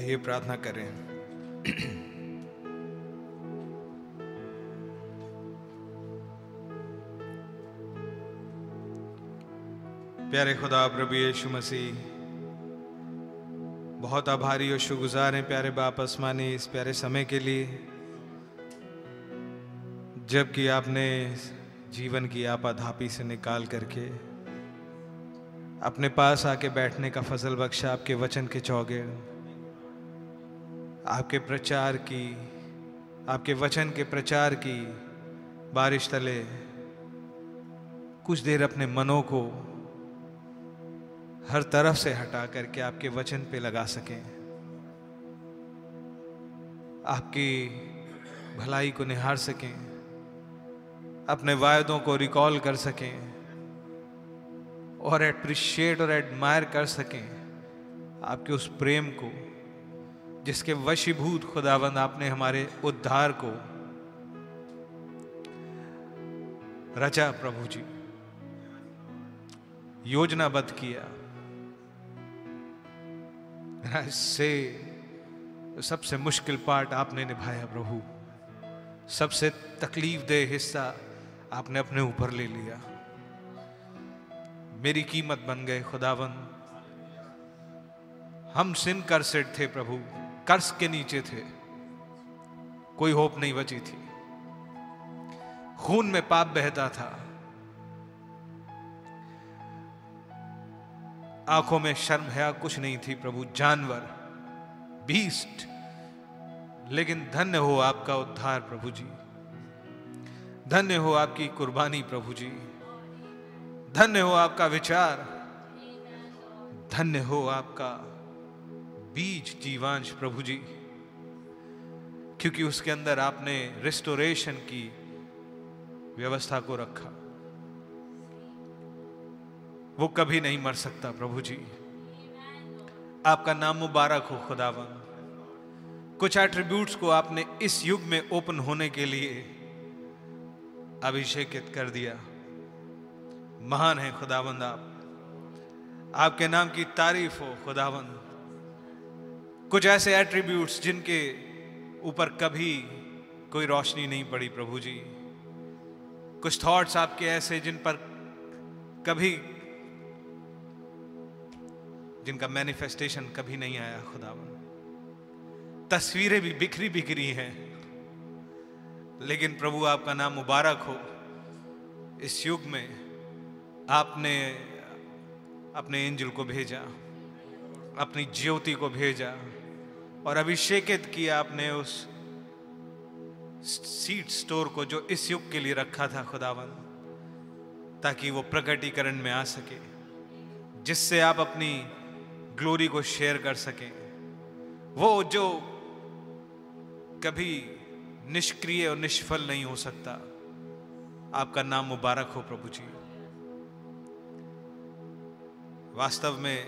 आइए प्रार्थना करें। प्यारे खुदा प्रभु यीशु मसीह, बहुत आभारी और शुक्रगुजार हैं प्यारे बाप आसमानी इस प्यारे समय के लिए, जबकि आपने जीवन की आपाधापी से निकाल करके अपने पास आके बैठने का फजल बख्शा। आपके वचन के चौगिर्द आपके वचन के प्रचार की बारिश तले कुछ देर अपने मनों को हर तरफ से हटा करके आपके वचन पे लगा सकें, आपकी भलाई को निहार सकें, अपने वायदों को रिकॉल कर सकें और एप्रिशिएट और एडमायर कर सकें आपके उस प्रेम को जिसके वशीभूत खुदावंद आपने हमारे उद्धार को रचा। प्रभु जी, योजनाबद्ध किया। इससे सबसे मुश्किल पार्ट आपने निभाया प्रभु, सबसे तकलीफ दे हिस्सा आपने अपने ऊपर ले लिया। मेरी कीमत बन गए खुदावंद। हम सिन कर्सेड थे प्रभु, कर्ज के नीचे थे, कोई होप नहीं बची थी, खून में पाप बहता था, आंखों में शर्म हया कुछ नहीं थी प्रभु, जानवर, बीस्ट। लेकिन धन्य हो आपका उद्धार प्रभु जी, धन्य हो आपकी कुर्बानी प्रभु जी, धन्य हो आपका विचार, धन्य हो आपका बीज जीवांश प्रभु जी, क्योंकि उसके अंदर आपने रिस्टोरेशन की व्यवस्था को रखा। वो कभी नहीं मर सकता प्रभु जी। आपका नाम मुबारक हो खुदावन। कुछ एट्रीब्यूट्स को आपने इस युग में ओपन होने के लिए अभिषेकित कर दिया। महान है खुदावंद आप, आपके नाम की तारीफ हो खुदावंद। कुछ ऐसे एट्रीब्यूट्स जिनके ऊपर कभी कोई रोशनी नहीं पड़ी प्रभु जी, कुछ थॉट्स आपके ऐसे जिन पर कभी जिनका मैनिफेस्टेशन कभी नहीं आया खुदावन। तस्वीरें भी बिखरी बिखरी हैं, लेकिन प्रभु आपका नाम मुबारक हो। इस युग में आपने अपने एंजल को भेजा, अपनी ज्योति को भेजा और अभिषेकित किया आपने उस सीड स्टोर को जो इस युग के लिए रखा था खुदावन, ताकि वो प्रकटीकरण में आ सके, जिससे आप अपनी ग्लोरी को शेयर कर सकें। वो जो कभी निष्क्रिय और निष्फल नहीं हो सकता। आपका नाम मुबारक हो प्रभु जी। वास्तव में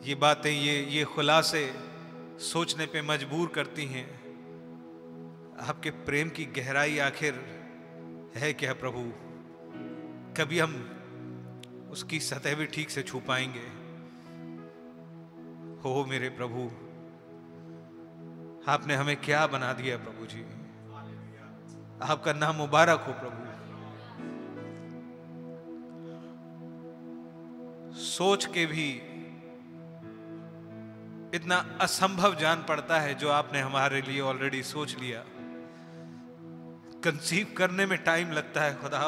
ये बातें, ये खुलासे सोचने पे मजबूर करती हैं, आपके प्रेम की गहराई आखिर है क्या प्रभु? कभी हम उसकी सतह भी ठीक से छू पाएंगे? हो मेरे प्रभु, आपने हमें क्या बना दिया प्रभु जी। आपका नाम मुबारक हो प्रभु। सोच के भी इतना असंभव जान पड़ता है जो आपने हमारे लिए ऑलरेडी सोच लिया। कंसीव करने में टाइम लगता है खुदा,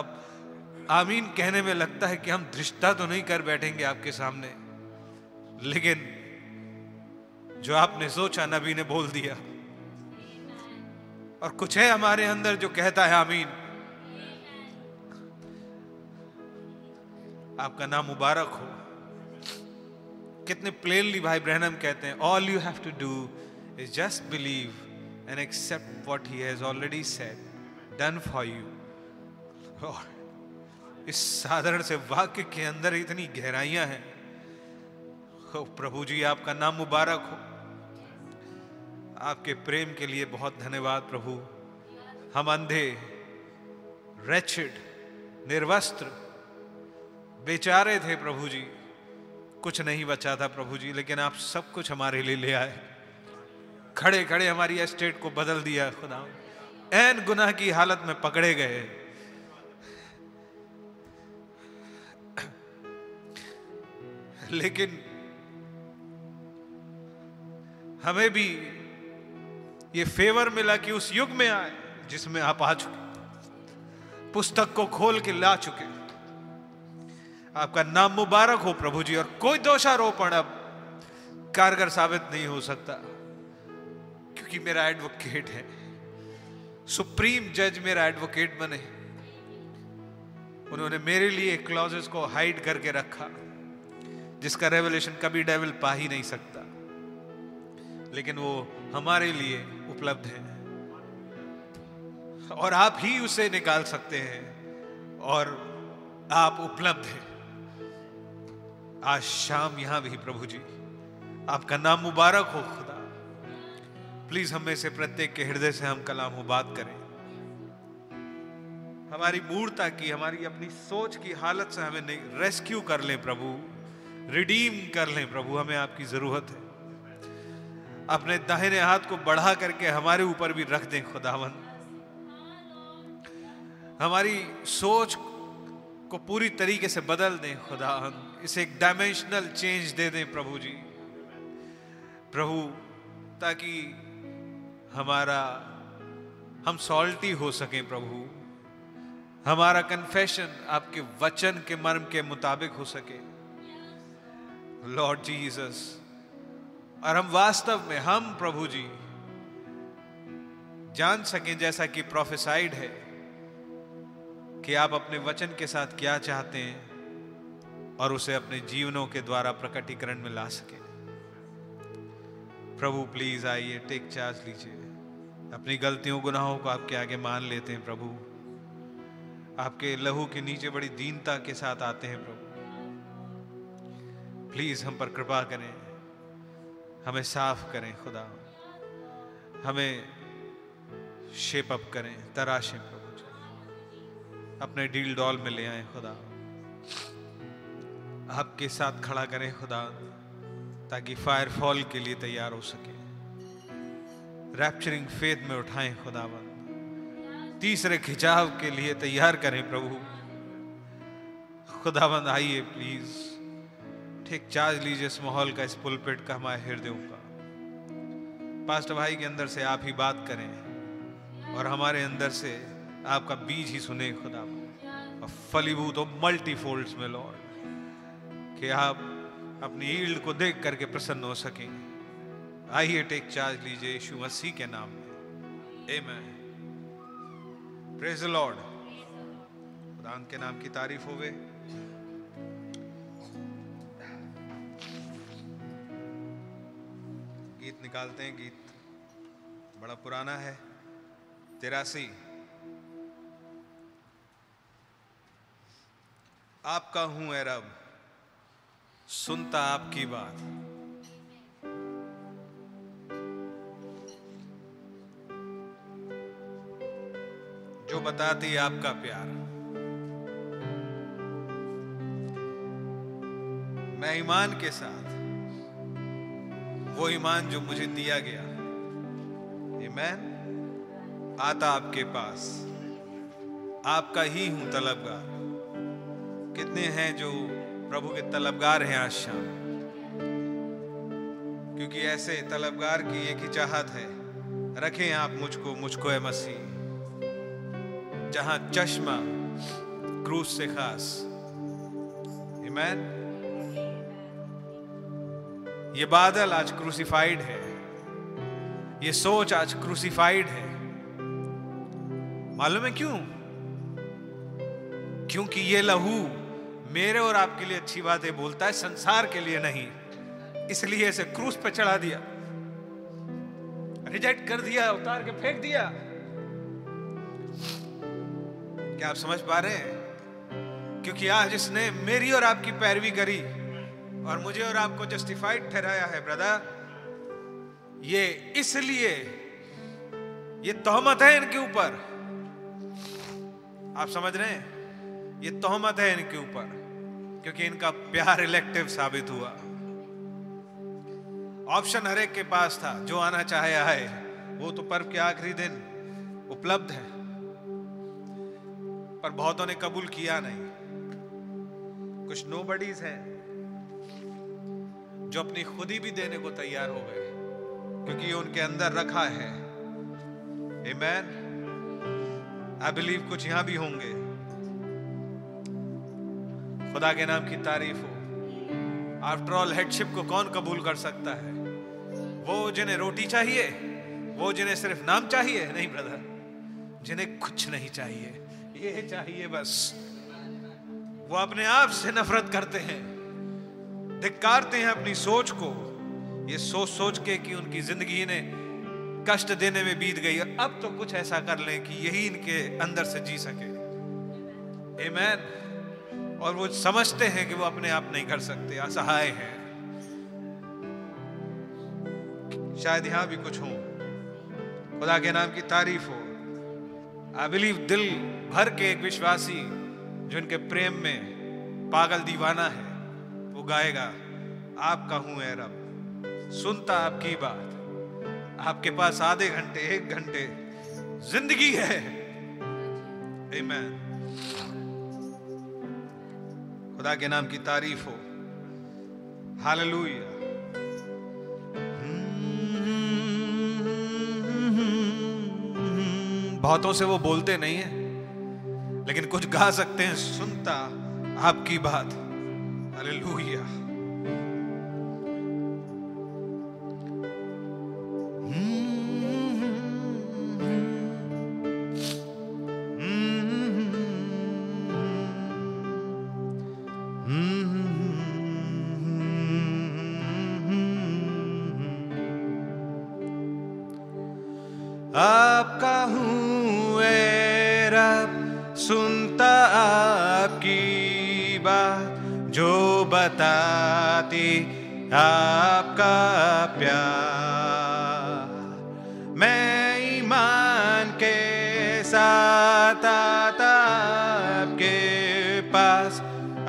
आमीन कहने में लगता है कि हम धृष्टता तो नहीं कर बैठेंगे आपके सामने, लेकिन जो आपने सोचा नबी ने बोल दिया। और कुछ है हमारे अंदर जो कहता है आमीन। आपका नाम मुबारक हो। कितने प्लेनली भाई ब्रैनम कहते हैं, all you have to do is just believe and accept what he has already said done for you. इस साधारण से वाक्य के अंदर इतनी गहराइयां हैं। हो प्रभु जी, आपका नाम मुबारक हो। आपके प्रेम के लिए बहुत धन्यवाद प्रभु। हम अंधे, रेचिड, निर्वस्त्र, बेचारे थे प्रभु जी, कुछ नहीं बचा था प्रभु जी, लेकिन आप सब कुछ हमारे लिए ले आए। खड़े खड़े हमारी एस्टेट को बदल दिया खुदा। ऐन गुनाह की हालत में पकड़े गए, लेकिन हमें भी ये फेवर मिला कि उस युग में आए जिसमें आप आ चुके, पुस्तक को खोल के ला चुके। आपका नाम मुबारक हो प्रभु जी। और कोई दोषारोपण अब कारगर साबित नहीं हो सकता, क्योंकि मेरा एडवोकेट है, सुप्रीम जज मेरा एडवोकेट बने। उन्होंने मेरे लिए क्लॉजेस को हाइड करके रखा, जिसका रेवलेशन कभी डेविल पा ही नहीं सकता, लेकिन वो हमारे लिए उपलब्ध है और आप ही उसे निकाल सकते हैं, और आप उपलब्ध हैं आज शाम यहां भी प्रभु जी। आपका नाम मुबारक हो खुदा। प्लीज हम में से प्रत्येक के हृदय से हम कलाम बात करें। हमारी मूर्ता की, हमारी अपनी सोच की हालत से हमें नहीं रेस्क्यू कर लें प्रभु, रिडीम कर लें प्रभु। हमें आपकी जरूरत है। अपने दाहिने हाथ को बढ़ा करके हमारे ऊपर भी रख दें खुदावन। हमारी सोच को पूरी तरीके से बदल दें खुदावन। इसे एक डायमेंशनल चेंज दे दें प्रभु जी, प्रभु, ताकि हम सॉल्टी हो सकें प्रभु। हमारा कन्फेशन आपके वचन के मर्म के मुताबिक हो सके लॉर्ड जीसस। और हम वास्तव में हम प्रभु जी जान सकें, जैसा कि प्रोफेसाइड है, कि आप अपने वचन के साथ क्या चाहते हैं और उसे अपने जीवनों के द्वारा प्रकटीकरण में ला सके। प्रभु प्लीज आइए, टेक चार्ज लीजिए। अपनी गलतियों गुनाहों को आपके आगे मान लेते हैं प्रभु। आपके लहू के नीचे बड़ी दीनता के साथ आते हैं प्रभु। प्लीज हम पर कृपा करें, हमें साफ करें खुदा, हमें शेप अप करें, तराशें प्रभु जी, अपने डील डॉल में ले आए खुदा। आपके साथ खड़ा करें खुदा, ताकि फायर फॉल के लिए तैयार हो सके। रैप्चरिंग फेथ में उठाएं खुदावन। तीसरे खिंचाव के लिए तैयार करें प्रभु। खुदावंद आइए, प्लीज ठीक चार्ज लीजिए इस माहौल का, इस पुलपिट का, हमारे हृदयों का। पास्टर भाई के अंदर से आप ही बात करें और हमारे अंदर से आपका बीज ही सुने खुदावंद, और फलीभूत हो मल्टीफोल्ड्स में लॉर्ड, कि आप अपनी ईल्ड को देख करके प्रसन्न हो सकें। आइए टेक चार्ज लीजिए यीशु मसीह के नाम में, आमीन। Praise the Lord. खुदा के नाम की तारीफ होवे। गीत निकालते हैं। गीत बड़ा पुराना है, 83। आपका हूं ए रब, सुनता आपकी बात। जो बताती आपका प्यार। मैं ईमान के साथ, वो ईमान जो मुझे दिया गया, आमीन, आता आपके पास, आपका ही हूं तलबगार। कितने हैं जो प्रभु के तलबगार हैं आज शाम? क्योंकि ऐसे तलबगार की एक ही चाहत है, रखें आप मुझको है मसीह, जहां चश्मा क्रूस से खास। आमीन। ये बादल आज क्रूसिफाइड है, ये सोच आज क्रूसिफाइड है। मालूम है क्यों? क्योंकि ये लहू मेरे और आपके लिए अच्छी बातें बोलता है, संसार के लिए नहीं। इसलिए इसे क्रूस पे चढ़ा दिया, रिजेक्ट कर दिया, उतार के फेंक दिया। क्या आप समझ पा रहे हैं? क्योंकि आज इसने मेरी और आपकी पैरवी करी और मुझे और आपको जस्टिफाइड ठहराया है ब्रदर। ये इसलिए ये तोहमत है इनके ऊपर। आप समझ रहे हैं? ये तोहमत है इनके ऊपर। क्योंकि इनका प्यार इलेक्टिव साबित हुआ। ऑप्शन हर एक के पास था, जो आना चाहे आए, वो तो पर्व के आखिरी दिन उपलब्ध है, पर बहुतों ने कबूल किया नहीं। कुछ नोबडीज हैं जो अपनी खुदी भी देने को तैयार हो गए, क्योंकि ये उनके अंदर रखा है। आमेन। आई बिलीव कुछ यहां भी होंगे। खुदा के नाम की तारीफ हो। आफ्टर ऑल हेडशिप को कौन कबूल कर सकता है? वो जिन्हें रोटी चाहिए, वो जिन्हें सिर्फ नाम चाहिए? नहीं ब्रदर, जिन्हें कुछ नहीं चाहिए, ये चाहिए बस। वो अपने आप से नफरत करते हैं, धिक्कारते हैं अपनी सोच को, ये सोच सोच के कि उनकी जिंदगी ने कष्ट देने में बीत गई, अब तो कुछ ऐसा कर लें कि यही इनके अंदर से जी सके। आमेन। और वो समझते हैं कि वो अपने आप नहीं कर सकते, असहाय हैं। शायद यहां भी कुछ हो। खुदा के नाम की तारीफ हो। आई बिलीव दिल भर के एक विश्वासी जो इनके प्रेम में पागल दीवाना है, वो गाएगा, आपका हूं ऐ रब, सुनता आपकी बात, आपके पास आधे घंटे, 1 घंटे जिंदगी है। आमीन। खुदा के नाम की तारीफ हो। हालेलुया। बहुतों से वो बोलते नहीं है, लेकिन कुछ गा सकते हैं, सुनता आपकी बात। हालेलुया। आपका हूँ ऐ रब, सुनता आपकी बात, जो बताती आपका प्यार। मैं ईमान के साथ आता आपके पास,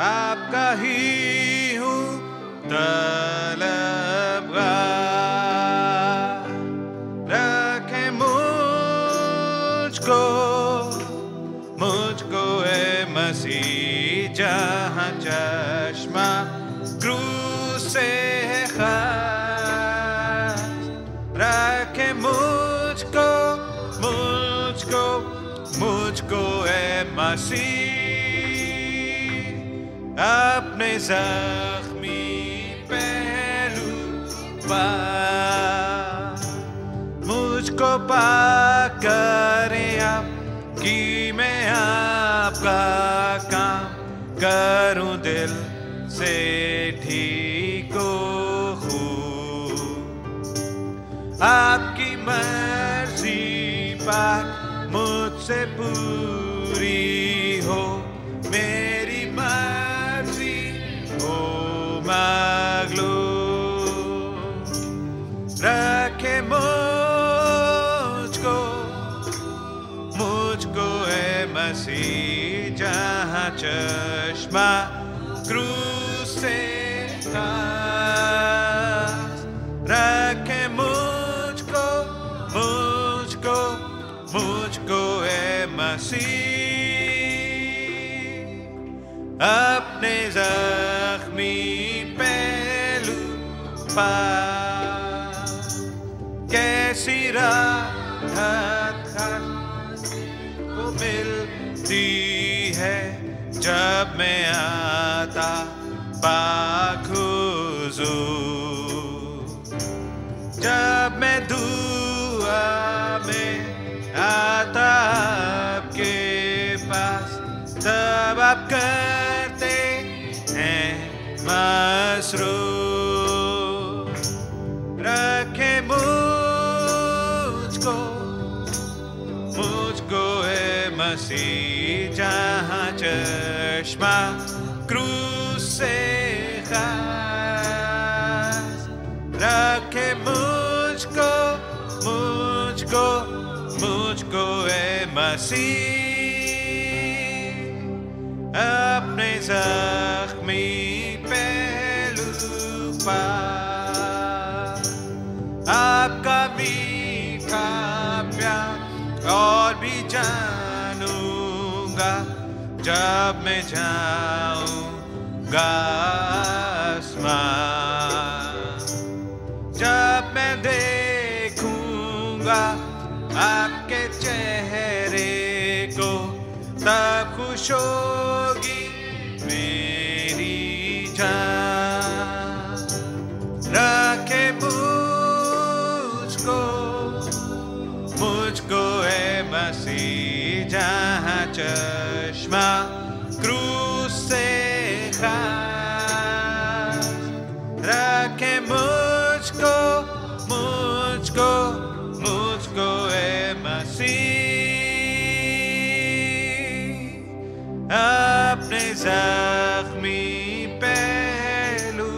आपका ही हूँ तलबगार। मुझको ए मसीह जहाँ चश्मा क्रूस से है खास, रखे मुझको मुझको मुझको ए मसीह अपने जख्मी पहलू पर। मुझको पाकर आप कि मैं आपका काम करूं दिल से ठीक हूँ। आपकी मर्जी पाक मुझसे पूरी हो, मेरी मर्जी हो मगलूब। रखे मुझको ए मसीह जहाँ चश्मा क्रूस से खास, रखे मुझको मुझको मुझको ए मसीह अपने जख्मी पहलू पर। कैसी राहत को मिलती है जब मैं आता पाक हुजूर। जब मैं दुआ में आता आपके पास, तब आप करते हैं मसरूफ। रखे मुझको ए मसीह जहाँ चश्मा क्रूस से खास, रखे मुझको ए मसीह अपने जख्मी और भी जानूंगा जब मैं जाऊंगा आसमां, जब मैं देखूंगा आपके चेहरे को, तब खुश होगी मेरी जान। रखे मुझको ए मसीह जहाँ चश्मा क्रूस से खास, रखे मुझको ए मसीह अपने जख्मी पहलू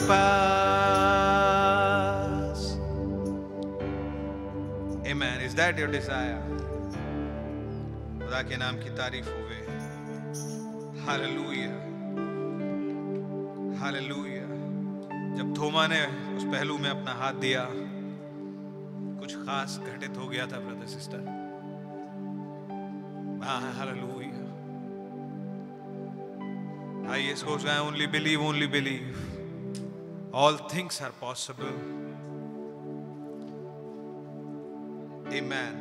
पास। Amen. Is that your desire? खुदा के नाम की तारीफ होवे। Hallelujah, hallelujah. जब थोमा ने उस पहलू में अपना हाथ दिया, कुछ खास घटित हो गया था ब्रदर सिस्टर। हालेलुया। आइए इसको गाएं, only believe, only believe. All things are possible. Amen.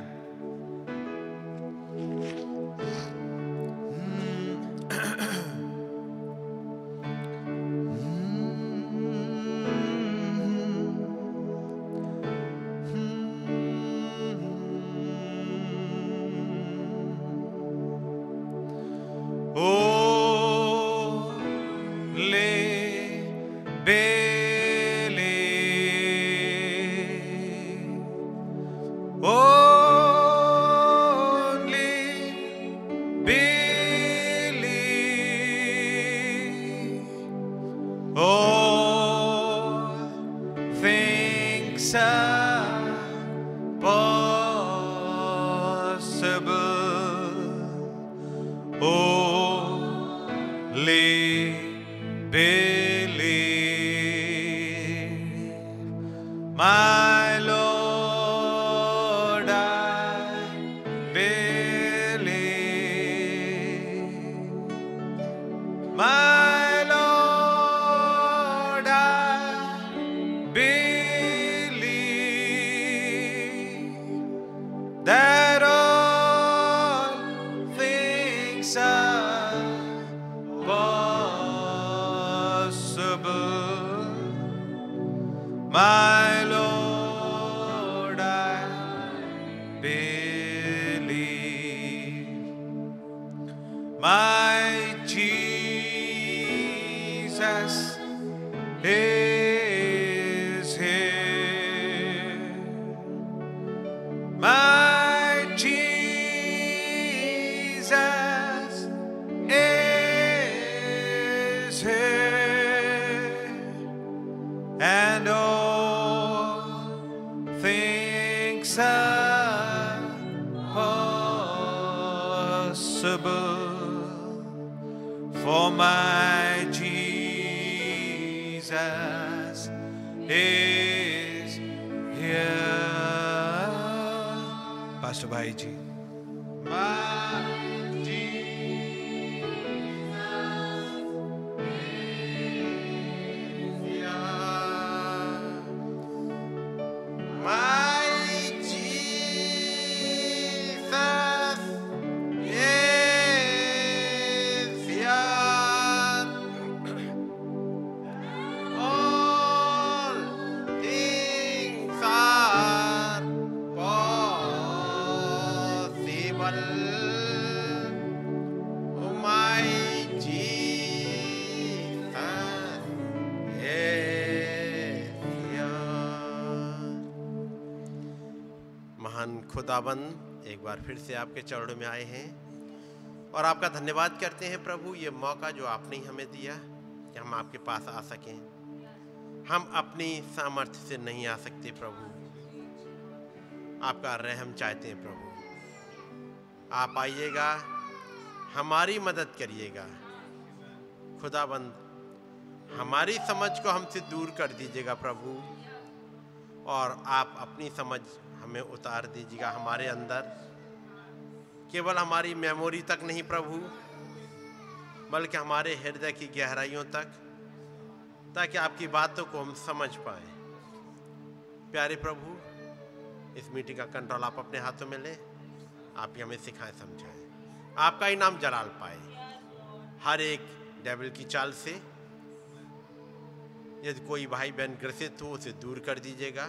For my Jesus is here. Pastor Bhai ji. My Jesus is here. My Jesus is here. All things are possible. Oh, my Jesus is here. महान खुदाबंद, एक बार फिर से आपके चरणों में आए हैं और आपका धन्यवाद करते हैं प्रभु, ये मौका जो आपने हमें दिया कि हम आपके पास आ सकें। हम अपनी सामर्थ्य से नहीं आ सकते प्रभु, आपका रहम चाहते हैं प्रभु। आप आइएगा, हमारी मदद करिएगा खुदाबंद, हमारी समझ को हमसे दूर कर दीजिएगा प्रभु, और आप अपनी समझ हमें उतार दीजिएगा हमारे अंदर, केवल हमारी मेमोरी तक नहीं प्रभु, बल्कि हमारे हृदय की गहराइयों तक, ताकि आपकी बातों को हम समझ पाए। प्यारे प्रभु, इस मीटिंग का कंट्रोल आप अपने हाथों में ले। आप ही हमें सिखाएं, समझाएं, आपका ही नाम जलाल पाए। हर एक डेविल की चाल से यदि कोई भाई बहन ग्रसित हो उसे दूर कर दीजिएगा,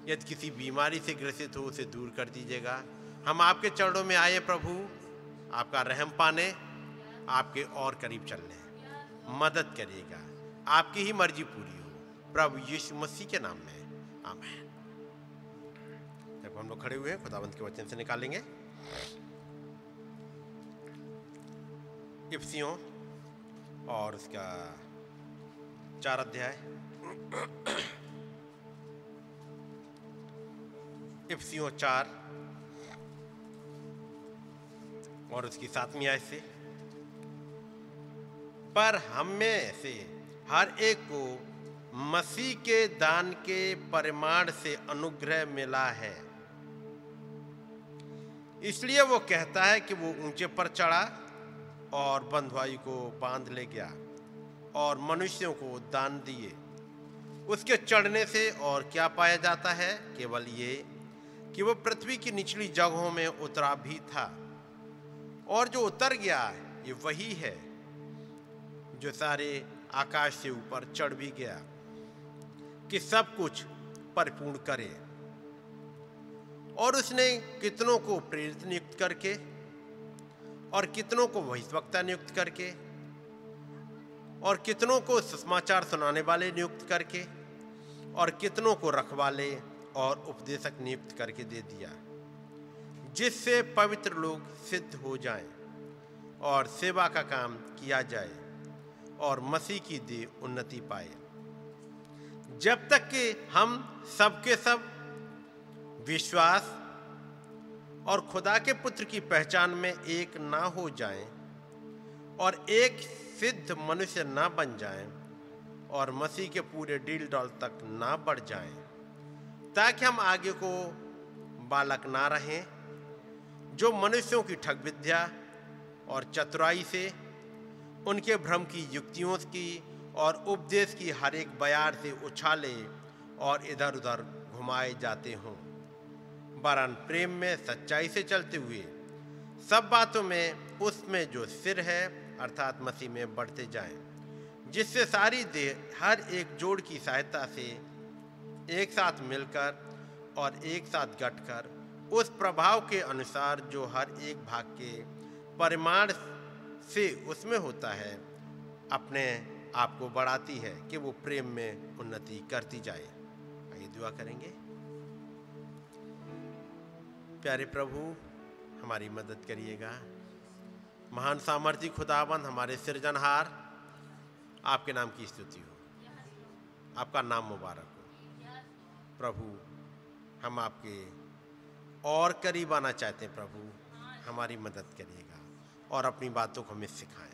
यदि किसी बीमारी से ग्रसित हो उसे दूर कर दीजिएगा। हम आपके चरणों में आए प्रभु, आपका रहम पाने, आपके और करीब चलने मदद करिएगा। आपकी ही मर्जी पूरी हो प्रभु यीशु मसीह के नाम में, आमीन। जब हम लोग खड़े हुए हैं, खुदावंत के वचन से निकालेंगे इफिसियों और उसका 4 अध्याय, इफिसियों 4 और उसकी 7वीं आयत से, पर हम में से हर एक को मसीह के दान के परिमाण से अनुग्रह मिला है। इसलिए वो कहता है कि वो ऊंचे पर चढ़ा और बंधुआई को बांध ले गया और मनुष्यों को दान दिए। उसके चढ़ने से और क्या पाया जाता है? केवल ये कि वो पृथ्वी की निचली जगहों में उतरा भी था, और जो उतर गया ये वही है जो सारे आकाश से ऊपर चढ़ भी गया कि सब कुछ परिपूर्ण करे। और उसने कितनों को प्रेरित नियुक्त करके, और कितनों को भविष्यवक्ता नियुक्त करके, और कितनों को सुसमाचार सुनाने वाले नियुक्त करके, और कितनों को रखवाले और उपदेशक नियुक्त करके दे दिया, जिससे पवित्र लोग सिद्ध हो जाएं और सेवा का काम किया जाए और मसीह की देह उन्नति पाए, जब तक कि हम सबके सब विश्वास और खुदा के पुत्र की पहचान में एक ना हो जाएं और एक सिद्ध मनुष्य ना बन जाएं और मसीह के पूरे डील डॉल तक ना बढ़ जाएं, ताकि हम आगे को बालक ना रहें, जो मनुष्यों की ठग विद्या और चतुराई से, उनके भ्रम की युक्तियों की और उपदेश की हर एक बयार से उछाले और इधर उधर घुमाए जाते हों, वरन प्रेम में सच्चाई से चलते हुए सब बातों में उसमें जो सिर है अर्थात मसीह में बढ़ते जाएं, जिससे सारी देह हर एक जोड़ की सहायता से एक साथ मिलकर और एक साथ गठकर उस प्रभाव के अनुसार जो हर एक भाग के परिमाण से उसमें होता है, अपने आप को बढ़ाती है कि वो प्रेम में उन्नति करती जाए। आइए दुआ करेंगे। प्यारे प्रभु, हमारी मदद करिएगा। महान सामर्थी खुदाबंद, हमारे सृजनहार, आपके नाम की स्तुति हो, आपका नाम मुबारक हो। प्रभु, हम आपके और करीब आना चाहते हैं। प्रभु, हमारी मदद करिएगा और अपनी बातों को हमें सिखाएं।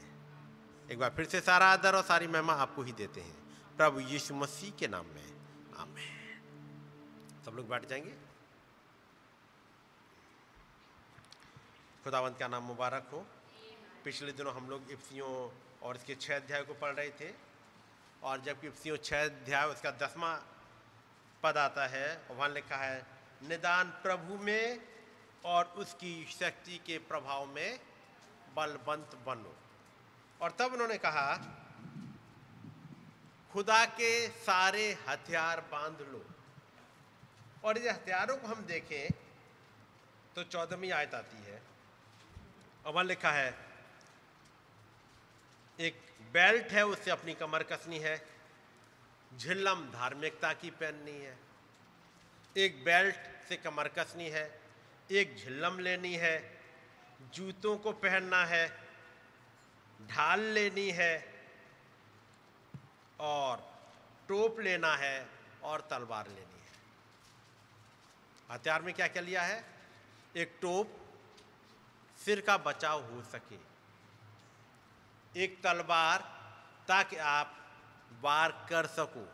एक बार फिर से सारा आदर और सारी महिमा आपको ही देते हैं, प्रभु यीशु मसीह के नाम में, आमीन। सब लोग बैठ जाएंगे। खुदावंत का नाम मुबारक हो। पिछले दिनों हम लोग इफिसियों और इसके 6 अध्याय को पढ़ रहे थे, और जबकि इफिसियों 6 अध्याय उसका 10वां पद आता है, वहाँ लिखा है, निदान प्रभु में और उसकी शक्ति के प्रभाव में बलवंत बनो। और तब उन्होंने कहा, खुदा के सारे हथियार बांध लो। और ये हथियारों को हम देखें तो 14वीं आयत आती है, और वहाँ लिखा है, एक बेल्ट है, उससे अपनी कमर कसनी है, झिल्लम धार्मिकता की पहननी है। एक बेल्ट से कमर कसनी है, एक झिल्लम लेनी है, जूतों को पहनना है, ढाल लेनी है, और टोप लेना है, और तलवार लेनी है। हथियार में क्या क्या लिया है? एक टोप, सिर का बचाव हो सके, एक तलवार ताकि आप वार कर सको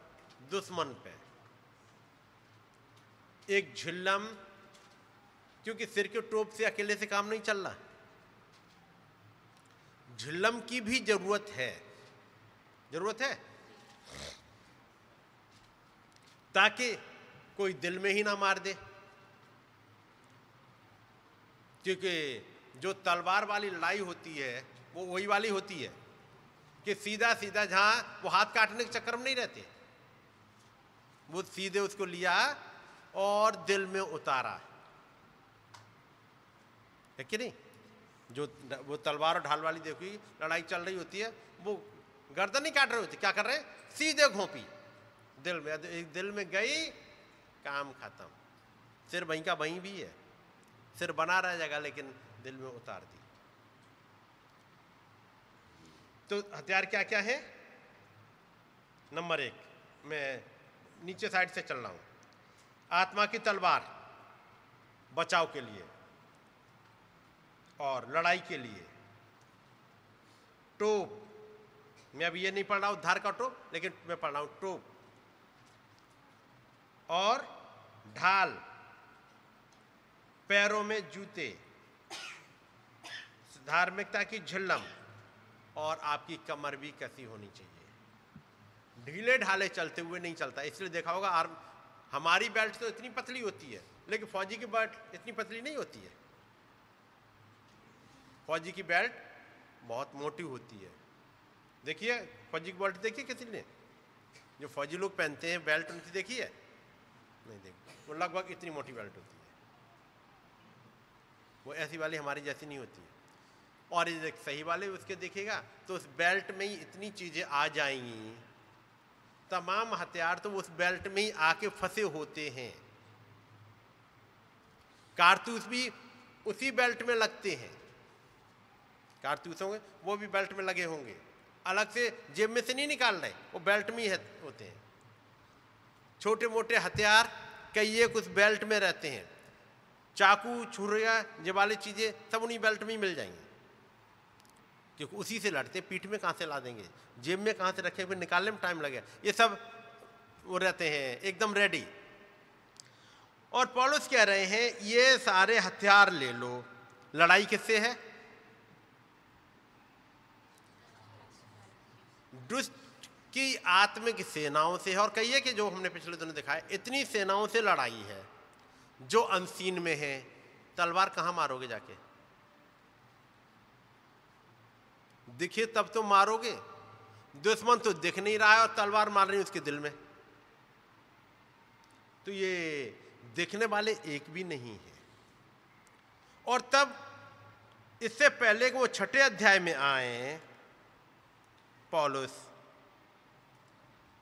दुश्मन पे, एक झिल्लम क्योंकि सिर के टोप से अकेले से काम नहीं चल रहा, झिल्लम की भी जरूरत है, ताकि कोई दिल में ही ना मार दे। क्योंकि जो तलवार वाली लड़ाई होती है वो वही वाली होती है कि सीधा सीधा, जहां वो हाथ काटने के चक्कर में नहीं रहते, वो सीधे उसको लिया और दिल में उतारा, है कि नहीं। जो वो तलवार और ढाल वाली देखी लड़ाई चल रही होती है, वो गर्दन नहीं काट रही होती, क्या कर रहे हैं, सीधे घोंपी दिल में, दिल में गई, काम खत्म। सिर वहीं का वहीं भी है, सिर बना रह जाएगा लेकिन दिल में उतार दी। तो हथियार क्या क्या है? नंबर 1, मैं नीचे साइड से चल रहा हूं, आत्मा की तलवार बचाव के लिए और लड़ाई के लिए, टोप, मैं अभी ये नहीं पढ़ रहा हूं उद्धार का टोप, लेकिन मैं पढ़ रहा हूं टोप, और ढाल, पैरों में जूते, धार्मिकता की झिल्लम, और आपकी कमर भी कसी होनी चाहिए। ढीले ढाले चलते हुए नहीं चलता, इसलिए देखा होगा आर्म, हमारी बेल्ट तो इतनी पतली होती है, लेकिन फौजी की बेल्ट इतनी पतली नहीं होती है। फौजी की बेल्ट बहुत मोटी होती है। देखिए फौजी की बेल्ट देखिए किसी ने, जो फौजी लोग पहनते हैं बेल्ट, उनकी देखी है? नहीं देखी, वो लगभग इतनी मोटी बेल्ट होती है, वो ऐसी वाली हमारी जैसी नहीं होती है। और ये सही वाले उसके देखिएगा तो उस बेल्ट में ही इतनी चीजें आ जाएंगी, तमाम हथियार तो उस बेल्ट में ही आके फंसे होते हैं। कारतूस भी उसी बेल्ट में लगते हैं, कारतूस होंगे वो भी बेल्ट में लगे होंगे, अलग से जेब में से नहीं निकाल रहे, वो बेल्ट में ही होते हैं। छोटे मोटे हथियार कई एक उस बेल्ट में रहते हैं, चाकू, छुरिया, ये वाली चीजें सब उन्हीं बेल्ट में ही मिल जाएंगी, क्योंकि उसी से लड़ते। पीठ में कहाँ से ला देंगे, जेब में कहाँ से रखे, फिर निकालने में टाइम लगेगा। ये सब वो रहते हैं एकदम रेडी। और पौलुस कह रहे हैं ये सारे हथियार ले लो। लड़ाई किससे है? दुष्ट की आत्मिक सेनाओं से है। और कहिए कि जो हमने पिछले दिनों देखा है, इतनी सेनाओं से लड़ाई है जो अनसीन में है। तलवार कहां मारोगे जाके? दिखे तब तो मारोगे, दुश्मन तो दिख नहीं रहा है और तलवार मार रही है उसके दिल में। तो ये दिखने वाले एक भी नहीं है। और तब इससे पहले कि वो 6ठे अध्याय में आए, पौलुस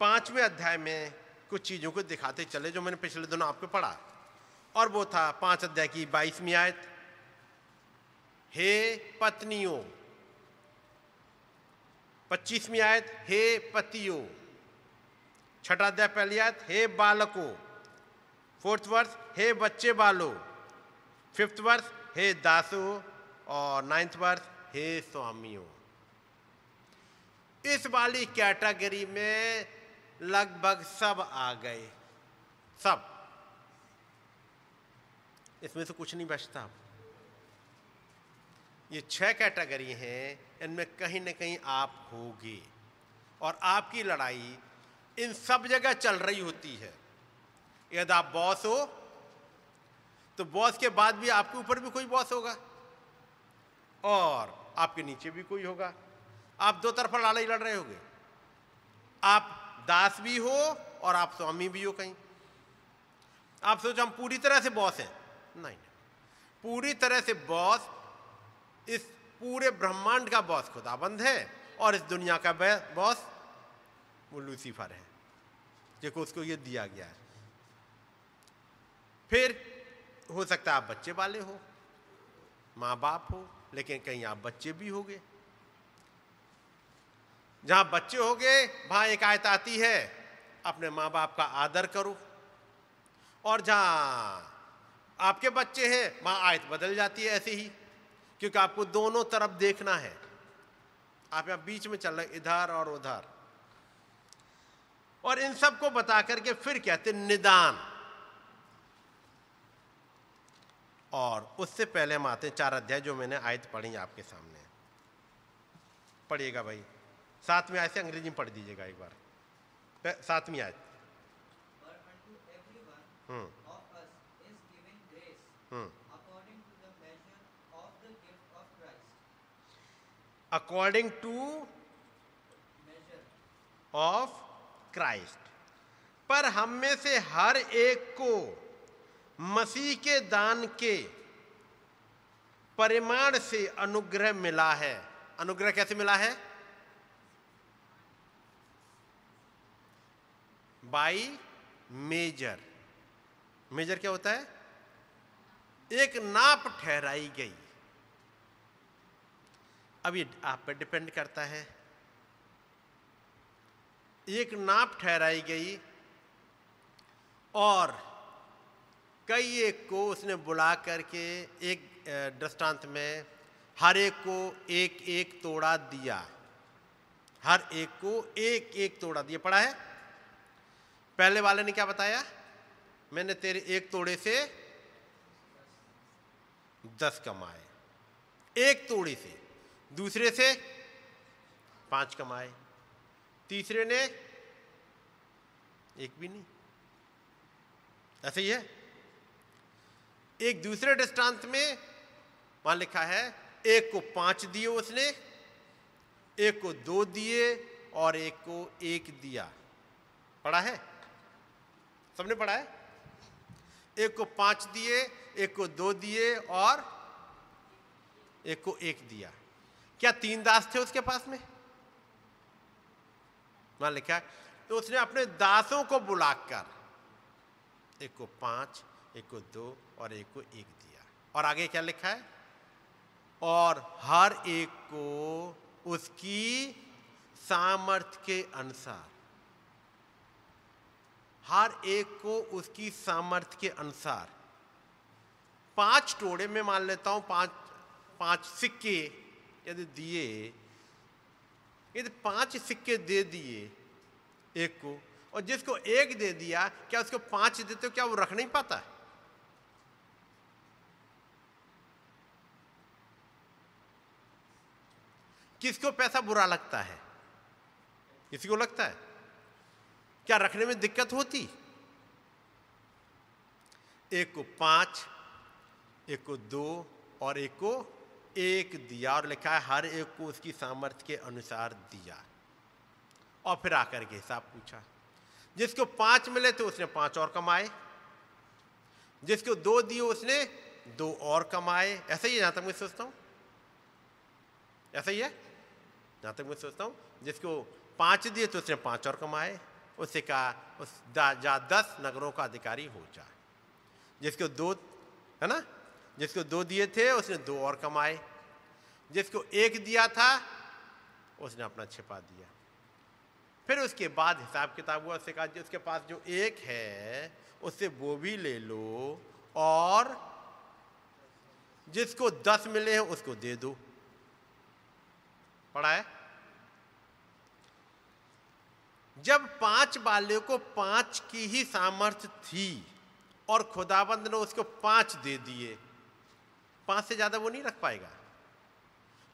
5वें अध्याय में कुछ चीजों को दिखाते चले जो मैंने पिछले दिनों आपको पढ़ा। और वो था 5 अध्याय की 22वीं आयत, हे पत्नियों। 25वीं आयत, हे पतियों। 6ठा अध्याय पहली आयत, हे बालकों। 4th वर्ष, हे बच्चे बालों। 5th वर्ष, हे दासों। और 9th वर्ष, हे स्वामियों। इस वाली कैटेगरी में लगभग सब आ गए, सब। इसमें से कुछ नहीं बचता। ये 6 कैटेगरी हैं, इनमें कहीं न कहीं आप होगे। और आपकी लड़ाई इन सब जगह चल रही होती है। यदि आप बॉस हो तो बॉस के बाद भी आपके ऊपर भी कोई बॉस होगा और आपके नीचे भी कोई होगा। आप दो तरफा लड़ाई लड़ रहे होगे। आप दास भी हो और आप स्वामी भी हो। कहीं आप सोचो हम पूरी तरह से बॉस हैं, नहीं, पूरी तरह से बॉस इस पूरे ब्रह्मांड का बॉस खुदाबंद है और इस दुनिया का बॉस वो लूसीफर है, देखो उसको ये दिया गया है। फिर हो सकता है आप बच्चे वाले हो, माँ बाप हो, लेकिन कहीं आप बच्चे भी होगे। जहां बच्चे होगे वहां एक आयत आती है, अपने माँ बाप का आदर करो। और जहां आपके बच्चे हैं वहां आयत बदल जाती है ऐसे ही, क्योंकि आपको दोनों तरफ देखना है। आप यहां बीच में चल रहे, इधर और उधर। और इन सब को बता करके फिर कहते निदान। और उससे पहले हम आते हैं 4 अध्याय जो मैंने आयत पढ़ी आपके सामने। पढ़िएगा भाई, 7वीं आयत से अंग्रेजी में पढ़ दीजिएगा एक बार। 7वीं आयत। अकॉर्डिंग टू ऑफ क्राइस्ट, पर हम में से हर एक को मसीह के दान के परिमाण से अनुग्रह मिला है। अनुग्रह कैसे मिला है? By major. मेजर क्या होता है? एक नाप ठहराई गई। अब ये आप पर डिपेंड करता है। एक नाप ठहराई गई और कई एक को उसने बुला करके एक दृष्टांत में हर एक को एक एक तोड़ा दिया। हर एक को एक एक तोड़ा दिया। पढ़ा है? पहले वाले ने क्या बताया? मैंने तेरे एक तोड़े से 10 कमाए, एक तोड़े से। दूसरे से 5 कमाए, तीसरे ने एक भी नहीं। ऐसे ही है। एक दूसरे दृष्टांत में वहां लिखा है एक को 5 दिए उसने, एक को 2 दिए और एक को 1 दिया। पढ़ा है? सबने पढ़ा है? एक को 5 दिए, एक को 2 दिए और एक को 1 दिया। क्या 3 दास थे उसके पास में? वहां लिखा है तो उसने अपने दासों को बुलाकर एक को 5, एक को 2 और एक को 1 दिया। और आगे क्या लिखा है? और हर एक को उसकी सामर्थ्य के अनुसार। हर एक को उसकी सामर्थ्य के अनुसार। 5 टोड़े में मान लेता हूं, 5 सिक्के यदि दिए, यदि 5 सिक्के दे दिए एक को, और जिसको 1 दे दिया, क्या उसको 5 देते हो? क्या वो रख नहीं पाता? किसको पैसा बुरा लगता है? किसी को लगता है? क्या रखने में दिक्कत होती? एक को 5, एक को 2 और एक को 1 दिया। और लिखा है हर एक को उसकी सामर्थ्य के अनुसार दिया। और फिर आकर के हिसाब पूछा। जिसको 5 मिले थे उसने 5 और कमाए, जिसको 2 दिए उसने 2 और कमाए। ऐसा ही है जहां तक मैं सोचता हूं। ऐसा ही है जहां तक मैं सोचता हूं। जिसको 5 दिए तो उसने 5 और कमाए। उससे कहा जा 10 नगरों का अधिकारी हो जा। जिसको 2, है ना, जिसको 2 दिए थे उसने 2 और कमाए। जिसको 1 दिया था उसने अपना छिपा दिया। फिर उसके बाद हिसाब किताब हुआ। उससे कहा जिसके पास जो 1 है उससे वो भी ले लो, और जिसको 10 मिले हैं उसको दे दो। पढ़ा है? जब 5 वाले को 5 की ही सामर्थ्य थी और खुदाबंद ने उसको 5 दे दिए, 5 से ज्यादा वो नहीं रख पाएगा।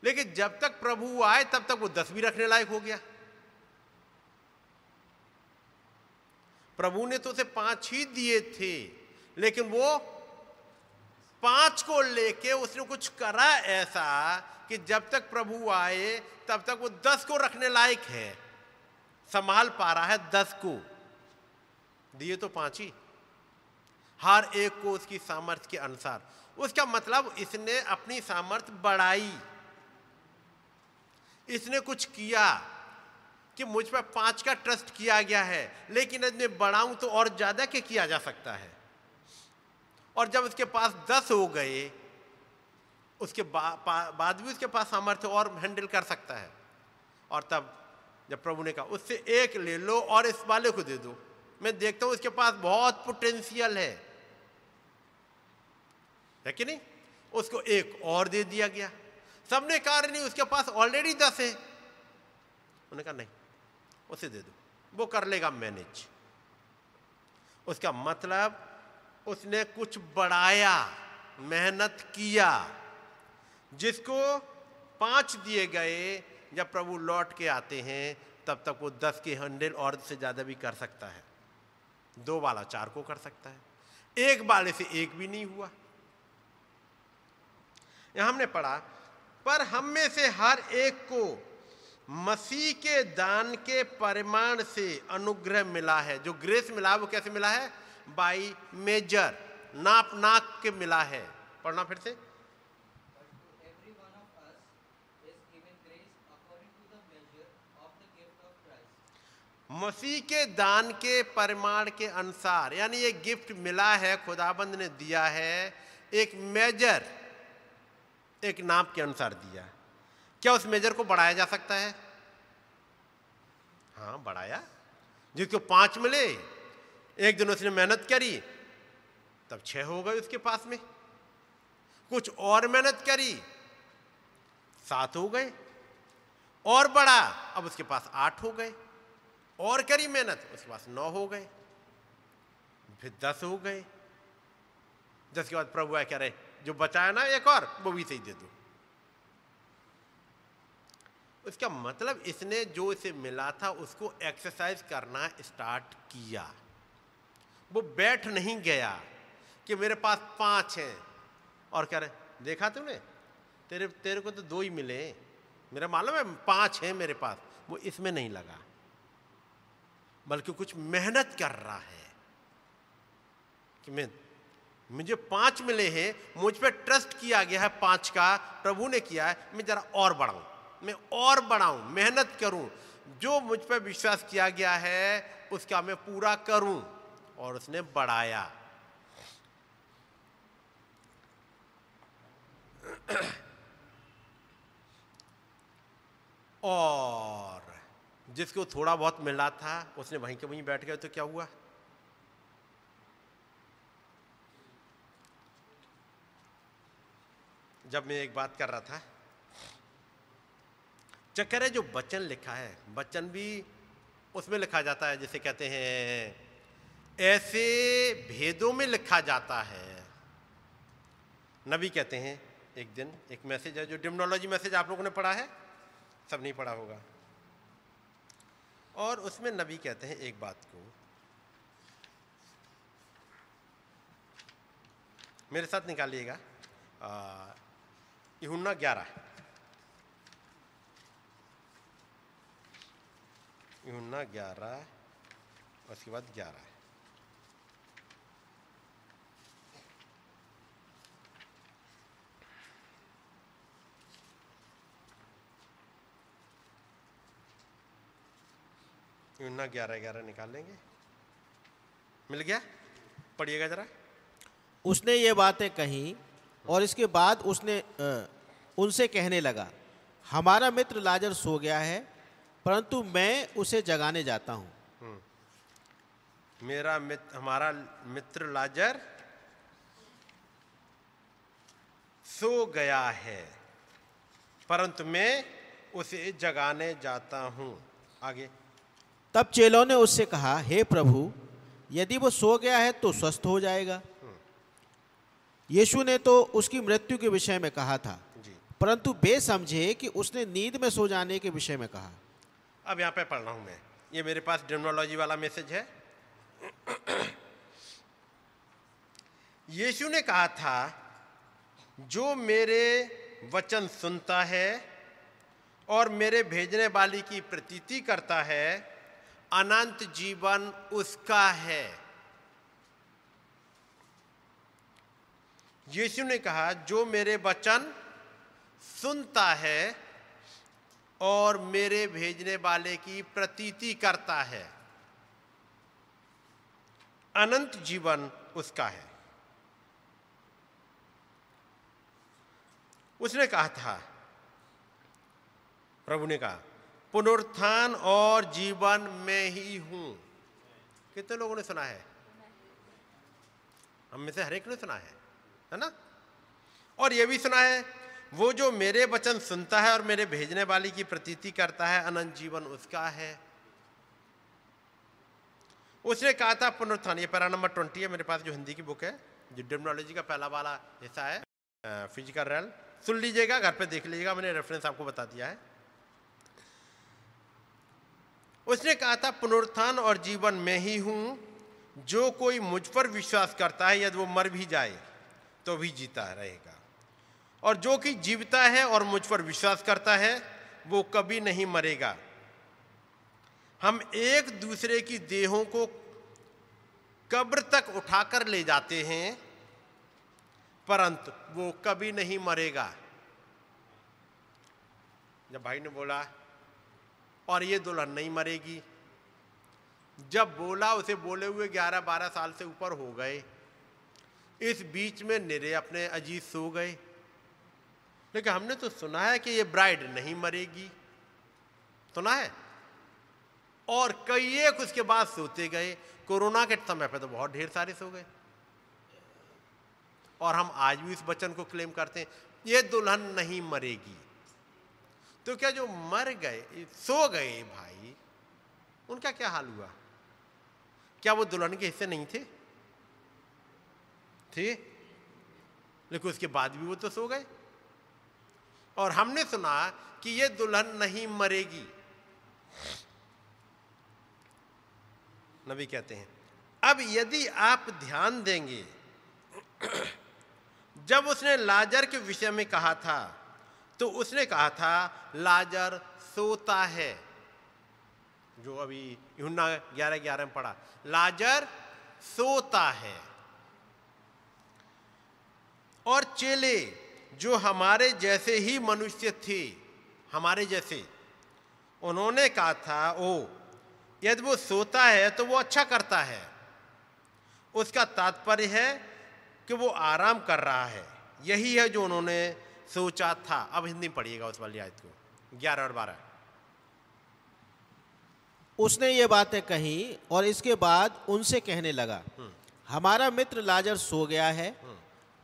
लेकिन जब तक प्रभु आए तब तक वो 10 भी रखने लायक हो गया। प्रभु ने तो उसे 5 ही दिए थे, लेकिन वो 5 को लेके उसने कुछ करा ऐसा कि जब तक प्रभु आए तब तक वो 10 को रखने लायक है, संभाल पा रहा है 10 को। दिए तो 5 ही, हर एक को उसकी सामर्थ्य के अनुसार। उसका मतलब इसने अपनी सामर्थ्य बढ़ाई। इसने कुछ किया कि मुझ पर 5 का ट्रस्ट किया गया है, लेकिन यदि मैं बढ़ाऊं तो और ज्यादा के किया जा सकता है। और जब उसके पास 10 हो गए, उसके बाद भी उसके पास सामर्थ्य और हैंडल कर सकता है। और तब जब प्रभु ने कहा उससे 1 ले लो और इस वाले को दे दो, मैं देखता हूं उसके पास बहुत पोटेंशियल है कि नहीं, उसको 1 और दे दिया गया। सबने कहा नहीं उसके पास ऑलरेडी 10 है। उन्होंने कहा नहीं उसे दे दो, वो कर लेगा मैनेज। उसका मतलब उसने कुछ बढ़ाया। मेहनत किया। जिसको 5 दिए गए, जब प्रभु लौट के आते हैं तब तक वो 10 के 100 और से ज्यादा भी कर सकता है। 2 वाला 4 को कर सकता है, 1 वाले से 1 भी नहीं हुआ। यहां हमने पढ़ा, पर हम में से हर एक को मसीह के दान के परिमाण से अनुग्रह मिला है। जो ग्रेस मिला है वो कैसे मिला है? बाई मेजर, नाप के मिला है। पढ़ना फिर से। मसीह के दान के परिमाण के अनुसार, यानी ये गिफ्ट मिला है, खुदाबंद ने दिया है, एक मेजर, एक नाप के अनुसार दिया। क्या उस मेजर को बढ़ाया जा सकता है? हाँ, बढ़ाया। जिसको 5 मिले, एक दिन उसने मेहनत करी तब 6 हो गए उसके पास में, कुछ और मेहनत करी 7 हो गए, और बढ़ा, अब उसके पास 8 हो गए, और करी मेहनत, उसके पास 9 हो गए, फिर 10 हो गए। 10 के बाद प्रभु आए, कह रहे जो बचाया ना एक और, वो भी सही दे दो। उसका मतलब इसने जो इसे मिला था उसको एक्सरसाइज करना स्टार्ट किया। वो बैठ नहीं गया कि मेरे पास 5 हैं और कह रहे देखा तूने, तेरे को तो 2 ही मिले, मेरा मालूम है 5 हैं मेरे पास। वो इसमें नहीं लगा, बल्कि कुछ मेहनत कर रहा है कि मुझे 5 मिले हैं, मुझ पर ट्रस्ट किया गया है 5 का, प्रभु ने किया है, मैं जरा और बढ़ाऊं, मैं और बढ़ाऊं, मेहनत करूं, जो मुझ पर विश्वास किया गया है उसका मैं पूरा करूं। और उसने बढ़ाया। और जिसको थोड़ा बहुत मिला था उसने वहीं के वहीं बैठ गया, तो क्या हुआ? जब मैं एक बात कर रहा था, चक्कर है जो वचन लिखा है, वचन भी उसमें लिखा जाता है, जिसे कहते हैं ऐसे भेदों में लिखा जाता है। नबी कहते हैं, एक दिन एक मैसेज है, जो डिमोनोलॉजी मैसेज आप लोगों ने पढ़ा है, सब नहीं पढ़ा होगा, और उसमें नबी कहते हैं एक बात को, मेरे साथ निकालिएगा, यूहन्ना 11, यूहन्ना 11, उसके बाद 11। यूहन्ना 11:11 निकाल लेंगे, मिल गया? पढ़िएगा जरा। उसने ये बातें कही और इसके बाद उसने उनसे कहने लगा, हमारा मित्र लाजर सो गया है, परंतु मैं उसे जगाने जाता हूँ। हमारा मित्र लाजर सो गया है, परंतु मैं उसे जगाने जाता हूँ। आगे। तब चेलों ने उससे कहा, हे प्रभु, यदि वो सो गया है तो स्वस्थ हो जाएगा। यीशु ने तो उसकी मृत्यु के विषय में कहा था, परंतु वे समझे कि उसने नींद में सो जाने के विषय में कहा। अब यहाँ पे पढ़ रहा हूँ मैं, ये मेरे पास डिमोनोलॉजी वाला मैसेज है। यीशु ने कहा था, जो मेरे वचन सुनता है और मेरे भेजने वाली की प्रतीति करता है, अनंत जीवन उसका है। यीशु ने कहा, जो मेरे वचन सुनता है और मेरे भेजने वाले की प्रतीति करता है, अनंत जीवन उसका है। उसने कहा था, प्रभु ने कहा, पुनरुत्थान और जीवन में ही हूं। कितने लोगों ने सुना है? हम में से हर एक ने सुना है ना? और यह भी सुना है, वो जो मेरे वचन सुनता है और मेरे भेजने वाली की प्रतीति करता है, अनंत जीवन उसका है। उसने कहा था पुनरुत्थान, ये पैरा नंबर 20 है मेरे पास, जो हिंदी की बुक है, जो डिमोलॉजी का पहला वाला हिस्सा है फिजिकल रेल, सुन लीजिएगा, घर पे देख लीजिएगा, मैंने रेफरेंस आपको बता दिया है। उसने कहा था पुनरुत्थान और जीवन मैं ही हूं, जो कोई मुझ पर विश्वास करता है यदि वो मर भी जाए तो भी जीता रहेगा, और जो कि जीवता है और मुझ पर विश्वास करता है वो कभी नहीं मरेगा। हम एक दूसरे की देहों को कब्र तक उठाकर ले जाते हैं, परंतु वो कभी नहीं मरेगा। जब भाई ने बोला और ये दुल्हन नहीं मरेगी, जब बोला उसे बोले हुए 11-12 साल से ऊपर हो गए। इस बीच में निरे अपने अजीज सो गए, लेकिन हमने तो सुना है कि ये ब्राइड नहीं मरेगी, सुना है, और कई एक उसके बाद सोते गए। कोरोना के समय पे तो बहुत ढेर सारे सो गए, और हम आज भी इस वचन को क्लेम करते हैं, ये दुल्हन नहीं मरेगी। तो क्या जो मर गए, सो गए भाई, उनका क्या हाल हुआ? क्या वो दुल्हन के हिस्से नहीं थे? लेकिन उसके बाद भी वो तो सो गए, और हमने सुना कि ये दुल्हन नहीं मरेगी। नबी कहते हैं, अब यदि आप ध्यान देंगे, जब उसने लाजर के विषय में कहा था तो उसने कहा था लाजर सोता है, जो अभी यूहन्ना 11:11 में पढ़ा, लाजर सोता है। और चेले जो हमारे जैसे ही मनुष्य थे, हमारे जैसे, उन्होंने कहा था ओ यदि वो सोता है तो वो अच्छा करता है, उसका तात्पर्य है कि वो आराम कर रहा है। यही है जो उन्होंने सोचा था। अब हिंदी में पढ़िएगा उस वाली आयत को, 11 और 12। उसने ये बातें कही और इसके बाद उनसे कहने लगा, हमारा मित्र लाजर सो गया है,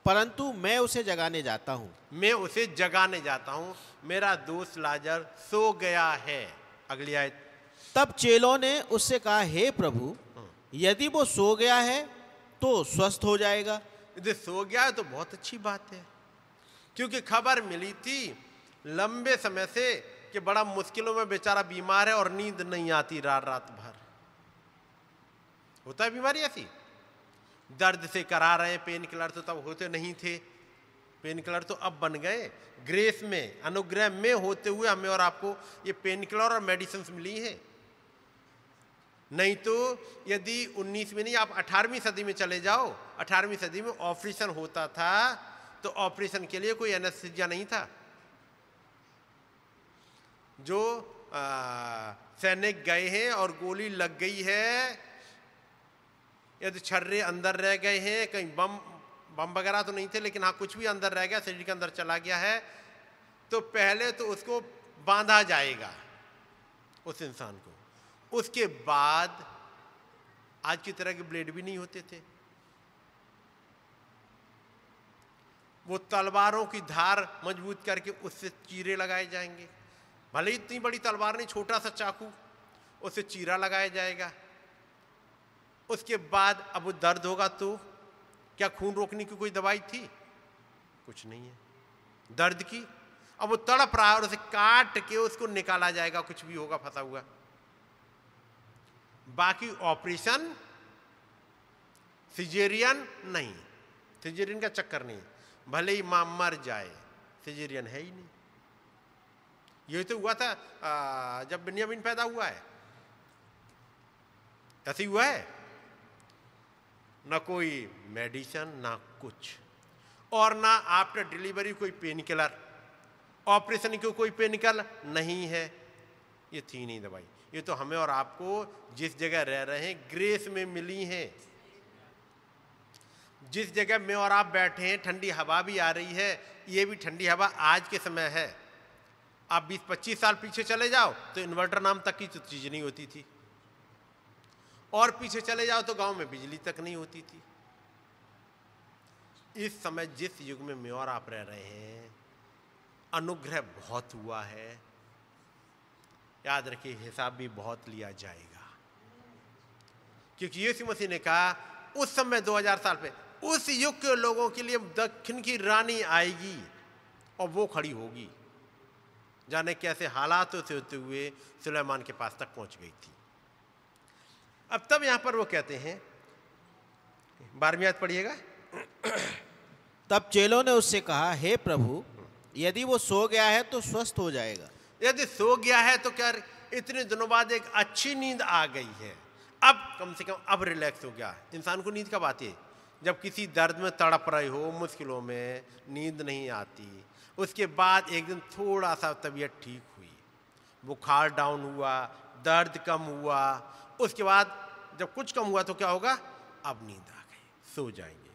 परंतु मैं उसे जगाने जाता हूँ। मैं उसे जगाने जाता हूँ, मेरा दोस्त लाजर सो गया है। अगली आयत। तब चेलों ने उससे कहा, हे प्रभु, यदि वो सो गया है तो स्वस्थ हो जाएगा। यदि सो गया है तो बहुत अच्छी बात है, क्योंकि खबर मिली थी लंबे समय से कि बड़ा मुश्किलों में बेचारा बीमार है और नींद नहीं आती रात रात भर। होता है बीमारी ऐसी, दर्द से करा रहे हैं। पेन किलर तो तब होते नहीं थे, पेन किलर तो अब बन गए। ग्रेस में, अनुग्रह में होते हुए हमें और आपको ये पेन किलर और मेडिसिन मिली है। नहीं तो यदि 19 में नहीं, आप 18वीं सदी में चले जाओ, 18वीं सदी में ऑपरेशन होता था तो ऑपरेशन के लिए कोई एनेस्थीसिया नहीं था। जो सैनिक गए हैं और गोली लग गई है, यदि छर्रे अंदर रह गए हैं, कहीं बम वगैरह तो नहीं थे, लेकिन हाँ कुछ भी अंदर रह गया, शरीर के अंदर चला गया है, तो पहले तो उसको बांधा जाएगा उस इंसान को। उसके बाद आज की तरह के ब्लेड भी नहीं होते थे, वो तलवारों की धार मजबूत करके उससे चीरे लगाए जाएंगे। भले ही इतनी बड़ी तलवार नहीं, छोटा सा चाकू, उससे चीरा लगाया जाएगा। उसके बाद अब वो दर्द होगा तो क्या खून रोकने की कोई दवाई थी? कुछ नहीं है दर्द की। अब वो तड़प रहा है और उसे काट के उसको निकाला जाएगा, कुछ भी होगा फंसा हुआ। बाकी ऑपरेशन सिजेरियन नहीं, सिजेरियन का चक्कर नहीं। भले ही मां मर जाए, सिजेरियन है ही नहीं। ये तो हुआ था जब बिन्यामीन पैदा हुआ है, ऐसे हुआ है। ना कोई मेडिसिन, ना कुछ, और ना आफ्टर डिलीवरी कोई पेन किलर, ऑपरेशन की कोई पेन किलर नहीं है। ये थी नहीं दवाई। ये तो हमें और आपको जिस जगह रह रहे हैं ग्रेस में मिली है। जिस जगह में और आप बैठे हैं ठंडी हवा भी आ रही है, ये भी ठंडी हवा आज के समय है। आप 20-25 साल पीछे चले जाओ तो इन्वर्टर नाम तक की तो चीज नहीं होती थी, और पीछे चले जाओ तो गांव में बिजली तक नहीं होती थी। इस समय जिस युग में मैं और आप रह रहे हैं, अनुग्रह बहुत हुआ है। याद रखिए, हिसाब भी बहुत लिया जाएगा, क्योंकि यीशु मसीह ने कहा उस समय 2000 साल पे, उस युग के लोगों के लिए दक्षिण की रानी आएगी और वो खड़ी होगी। जाने कैसे हालातों से होते हुए सुलेमान के पास तक पहुंच गई थी। अब तब यहां पर वो कहते हैं, 12वीं आयत पढ़िएगा। तब चेलों ने उससे कहा, हे प्रभु, यदि वो सो गया है तो स्वस्थ हो जाएगा। यदि सो गया है तो क्या इतने दिनों बाद एक अच्छी नींद आ गई है, अब कम से कम अब रिलैक्स हो गया। इंसान को नींद कब आती है? जब किसी दर्द में तड़प रहे हो, मुश्किलों में, नींद नहीं आती, उसके बाद एक दिन थोड़ा सा तबीयत ठीक हुई, बुखार डाउन हुआ, दर्द कम हुआ, उसके बाद जब कुछ कम हुआ तो क्या होगा? अब नींद आ गई, सो जाएंगे।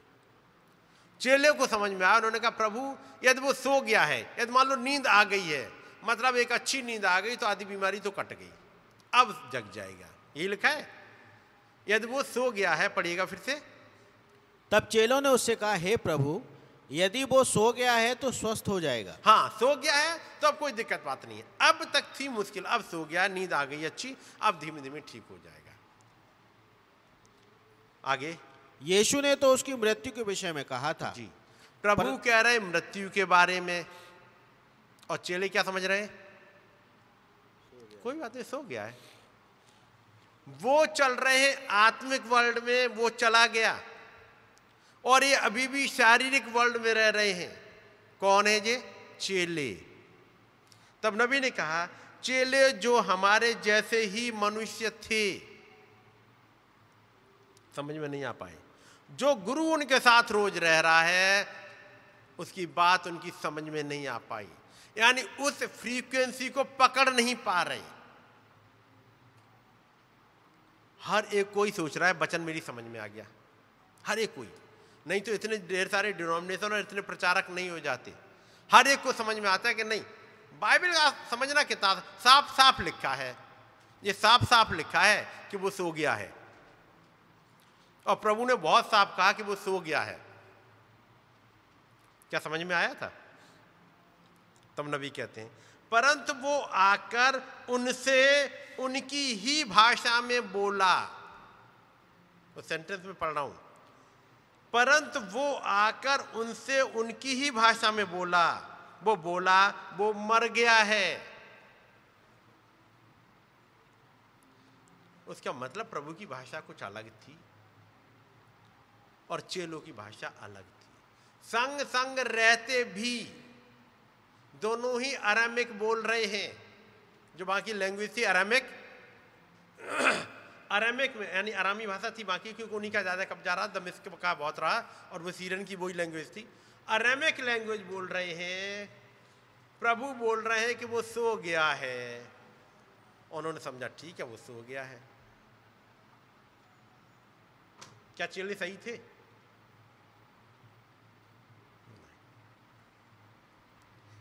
चेले को समझ में आया, उन्होंने कहा प्रभु यदि वो सो गया है, यदि मान लो नींद आ गई है, मतलब एक अच्छी नींद आ गई तो आधी बीमारी तो कट गई, अब जग जाएगा, यही लिखा है। यदि वो सो गया है, पढ़िएगा फिर से। तब चेलों ने उससे कहा, हे प्रभु, यदि वो सो गया है तो स्वस्थ हो जाएगा। हाँ, सो गया है तो अब कोई दिक्कत बात नहीं है। अब तक थी मुश्किल, अब सो गया, नींद आ गई अच्छी, अब धीमे धीमे ठीक हो जाएगा। आगे यीशु ने तो उसकी मृत्यु के विषय में कहा था। जी, प्रभु कह रहे मृत्यु के बारे में, और चेले क्या समझ रहे हैं? कोई बात नहीं, सो गया है। वो चल रहे हैं आत्मिक वर्ल्ड में, वो चला गया, और ये अभी भी शारीरिक वर्ल्ड में रह रहे हैं। कौन है ये? चेले। तब नबी ने कहा, चेले जो हमारे जैसे ही मनुष्य थे, समझ में नहीं आ पाए। जो गुरु उनके साथ रोज रह रहा है, उसकी बात उनकी समझ में नहीं आ पाई, यानी उस फ्रीक्वेंसी को पकड़ नहीं पा रहे। हर एक कोई सोच रहा है वचन मेरी समझ में आ गया, हर एक कोई, नहीं तो इतने ढेर सारे डिनोमिनेशन और इतने प्रचारक नहीं हो जाते। हर एक को समझ में आता है कि नहीं, बाइबल का समझना किताब साफ साफ लिखा है, ये साफ साफ लिखा है कि वो सो गया है, और प्रभु ने बहुत साफ कहा कि वो सो गया है। क्या समझ में आया था? तब नबी कहते हैं, परंतु वो आकर उनसे उनकी ही भाषा में बोला। वो सेंटेंस में पढ़ रहा हूं, परंतु वो आकर उनसे उनकी ही भाषा में बोला। वो बोला वो मर गया है। उसका मतलब प्रभु की भाषा कुछ अलग थी और चेलों की भाषा अलग थी। संग संग रहते भी दोनों ही अरामिक बोल रहे हैं। जो बाकी लैंग्वेज थी अरामिक, अरामिक में यानी अरामी भाषा थी बाकी, क्योंकि उन्हीं का ज़्यादा कब्जा रहा, दमिश्क का बहुत रहा, और वो सीरियन की वही लैंग्वेज थी। अरामिक लैंग्वेज बोल रहे हैं। प्रभु बोल रहे हैं कि वो सो गया है। उन्होंने समझा ठीक है वो सो गया है। क्या चेले सही थे?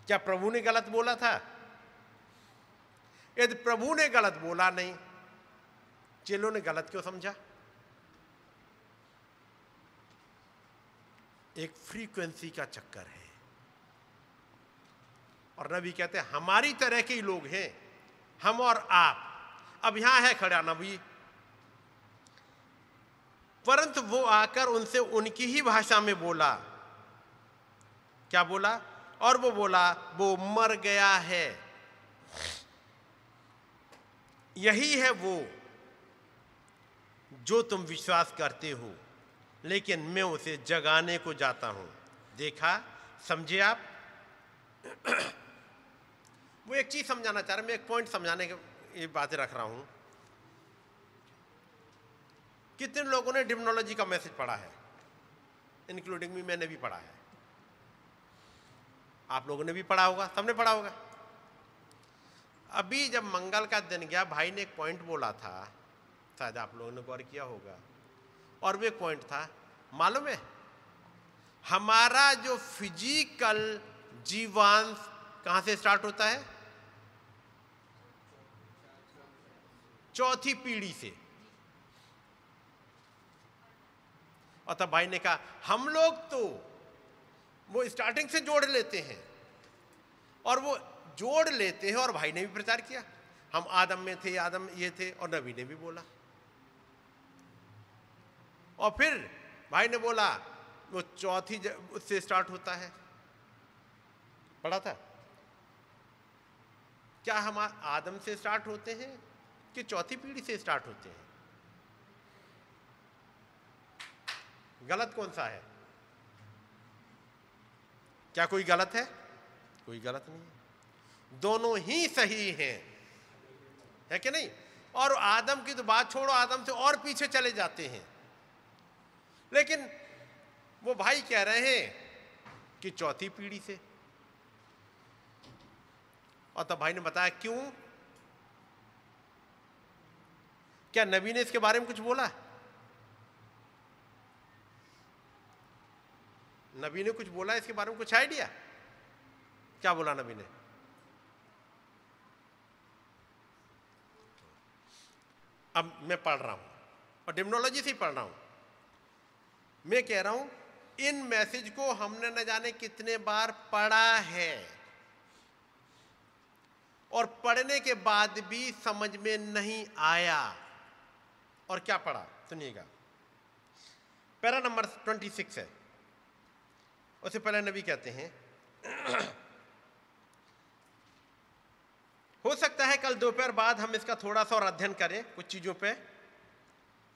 क्या प्रभु ने गलत बोला था? यदि प्रभु ने गलत बोला नहीं, चेलों ने गलत क्यों समझा? एक फ्रीक्वेंसी का चक्कर है। और नबी कहते हैं हमारी तरह के ही लोग हैं, हम और आप। अब यहां है खड़ा नबी, परंतु वो आकर उनसे उनकी ही भाषा में बोला। क्या बोला? और वो बोला वो मर गया है। यही है वो जो तुम विश्वास करते हो, लेकिन मैं उसे जगाने को जाता हूं। देखा, समझे आप? वो एक चीज समझाना चाह रहा हूं, मैं एक पॉइंट समझाने के ये बातें रख रहा हूं। कितने लोगों ने डिमोनोलॉजी का मैसेज पढ़ा है? इंक्लूडिंग मी, मैंने भी पढ़ा है, आप लोगों ने भी पढ़ा होगा, सबने पढ़ा होगा। अभी जब मंगल का दिन गया, भाई ने एक पॉइंट बोला था, शायद आप लोगों ने गौर किया होगा, और वो एक पॉइंट था, मालूम है हमारा जो फिजिकल जीवांश कहां से स्टार्ट होता है? चौथी पीढ़ी से। और तब भाई ने कहा हम लोग तो वो स्टार्टिंग से जोड़ लेते हैं, और वो जोड़ लेते हैं, और भाई ने भी प्रचार किया हम आदम में थे, आदम ये थे, और नबी ने भी बोला। और फिर भाई ने बोला वो चौथी उससे स्टार्ट होता है, पढ़ा था। क्या हम आदम से स्टार्ट होते हैं कि चौथी पीढ़ी से स्टार्ट होते हैं? गलत कौन सा है? क्या कोई गलत है? कोई गलत नहीं है, दोनों ही सही हैं, है कि नहीं? और आदम की तो बात छोड़ो, आदम से और पीछे चले जाते हैं, लेकिन वो भाई कह रहे हैं कि चौथी पीढ़ी से। और तब भाई ने बताया क्यों। क्या नबी ने इसके बारे में कुछ बोला? नबी ने कुछ बोला इसके बारे में? कुछ आइडिया? क्या बोला नबी ने? अब मैं पढ़ रहा हूं और डिमोलॉजी से ही पढ़ रहा हूं। मैं कह रहा हूं इन मैसेज को हमने न जाने कितने बार पढ़ा है, और पढ़ने के बाद भी समझ में नहीं आया। और क्या पढ़ा सुनिएगा। पैरा नंबर 26 है, उससे पहले नबी कहते हैं हो सकता है कल दोपहर बाद हम इसका थोड़ा सा और अध्ययन करें कुछ चीजों पे,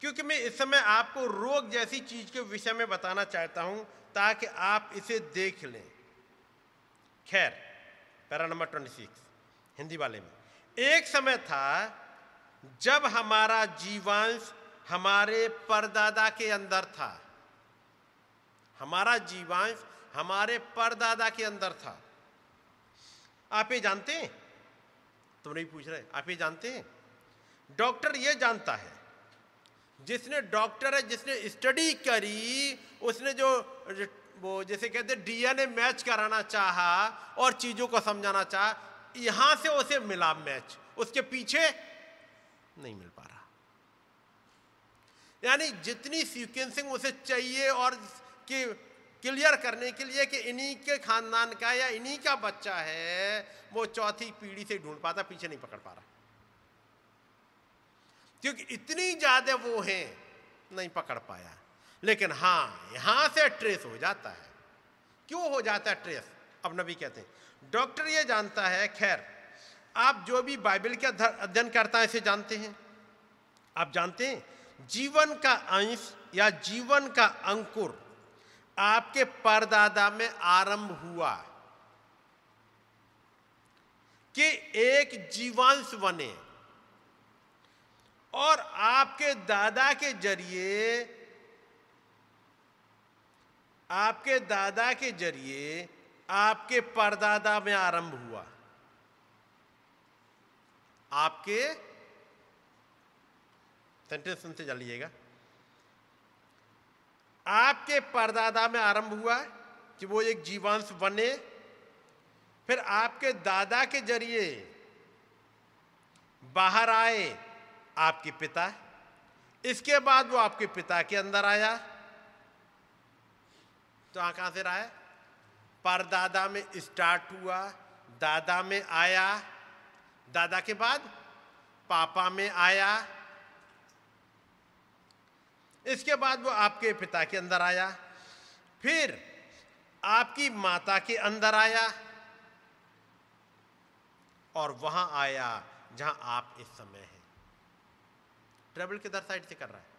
क्योंकि मैं इस समय आपको रोग जैसी चीज के विषय में बताना चाहता हूं ताकि आप इसे देख लें। खैर, पैरा नंबर 26 हिंदी वाले में, एक समय था जब हमारा जीवांश हमारे परदादा के अंदर था। हमारा जीवांश हमारे परदादा के अंदर था। आप ये जानते हैं? तो नहीं पूछ रहे, आप ये जानते हैं? डॉक्टर ये जानता है, जिसने डॉक्टर है, जिसने स्टडी करी, उसने जो वो जैसे कहते डीएनए मैच कराना चाहा और चीजों को समझाना चाहा, यहां से उसे मिला मैच, उसके पीछे नहीं मिल पा रहा। यानी जितनी सीक्वेंसिंग उसे चाहिए और कि क्लियर करने के लिए कि इन्हीं के खानदान का या इन्हीं का बच्चा है, वो चौथी पीढ़ी से ढूंढ पाता, पीछे नहीं पकड़ पा रहा, क्योंकि इतनी ज्यादा वो हैं, नहीं पकड़ पाया। लेकिन हां, यहां से ट्रेस हो जाता है। क्यों हो जाता है ट्रेस? अब नबी कहते हैं, डॉक्टर ये जानता है। खैर, आप जो भी बाइबल के अध्ययन करता है इसे जानते हैं। आप जानते हैं जीवन का अंश या जीवन का अंकुर आपके परदादा में आरंभ हुआ कि एक जीवांश बने, और आपके दादा के जरिए आपके परदादा में आरंभ हुआ। आपके सेंटेंस सुनते चलिएगा। आपके परदादा में आरंभ हुआ कि वो एक जीवांश बने, फिर आपके दादा के जरिए बाहर आए आपके पिता, इसके बाद वो आपके पिता के अंदर आया। तो कहां से रहा है? परदादा में स्टार्ट हुआ, दादा में आया, दादा के बाद पापा में आया, इसके बाद वो आपके पिता के अंदर आया, फिर आपकी माता के अंदर आया, और वहां आया जहां आप इस समय हैं। ट्रेवल किधर साइड से कर रहा है?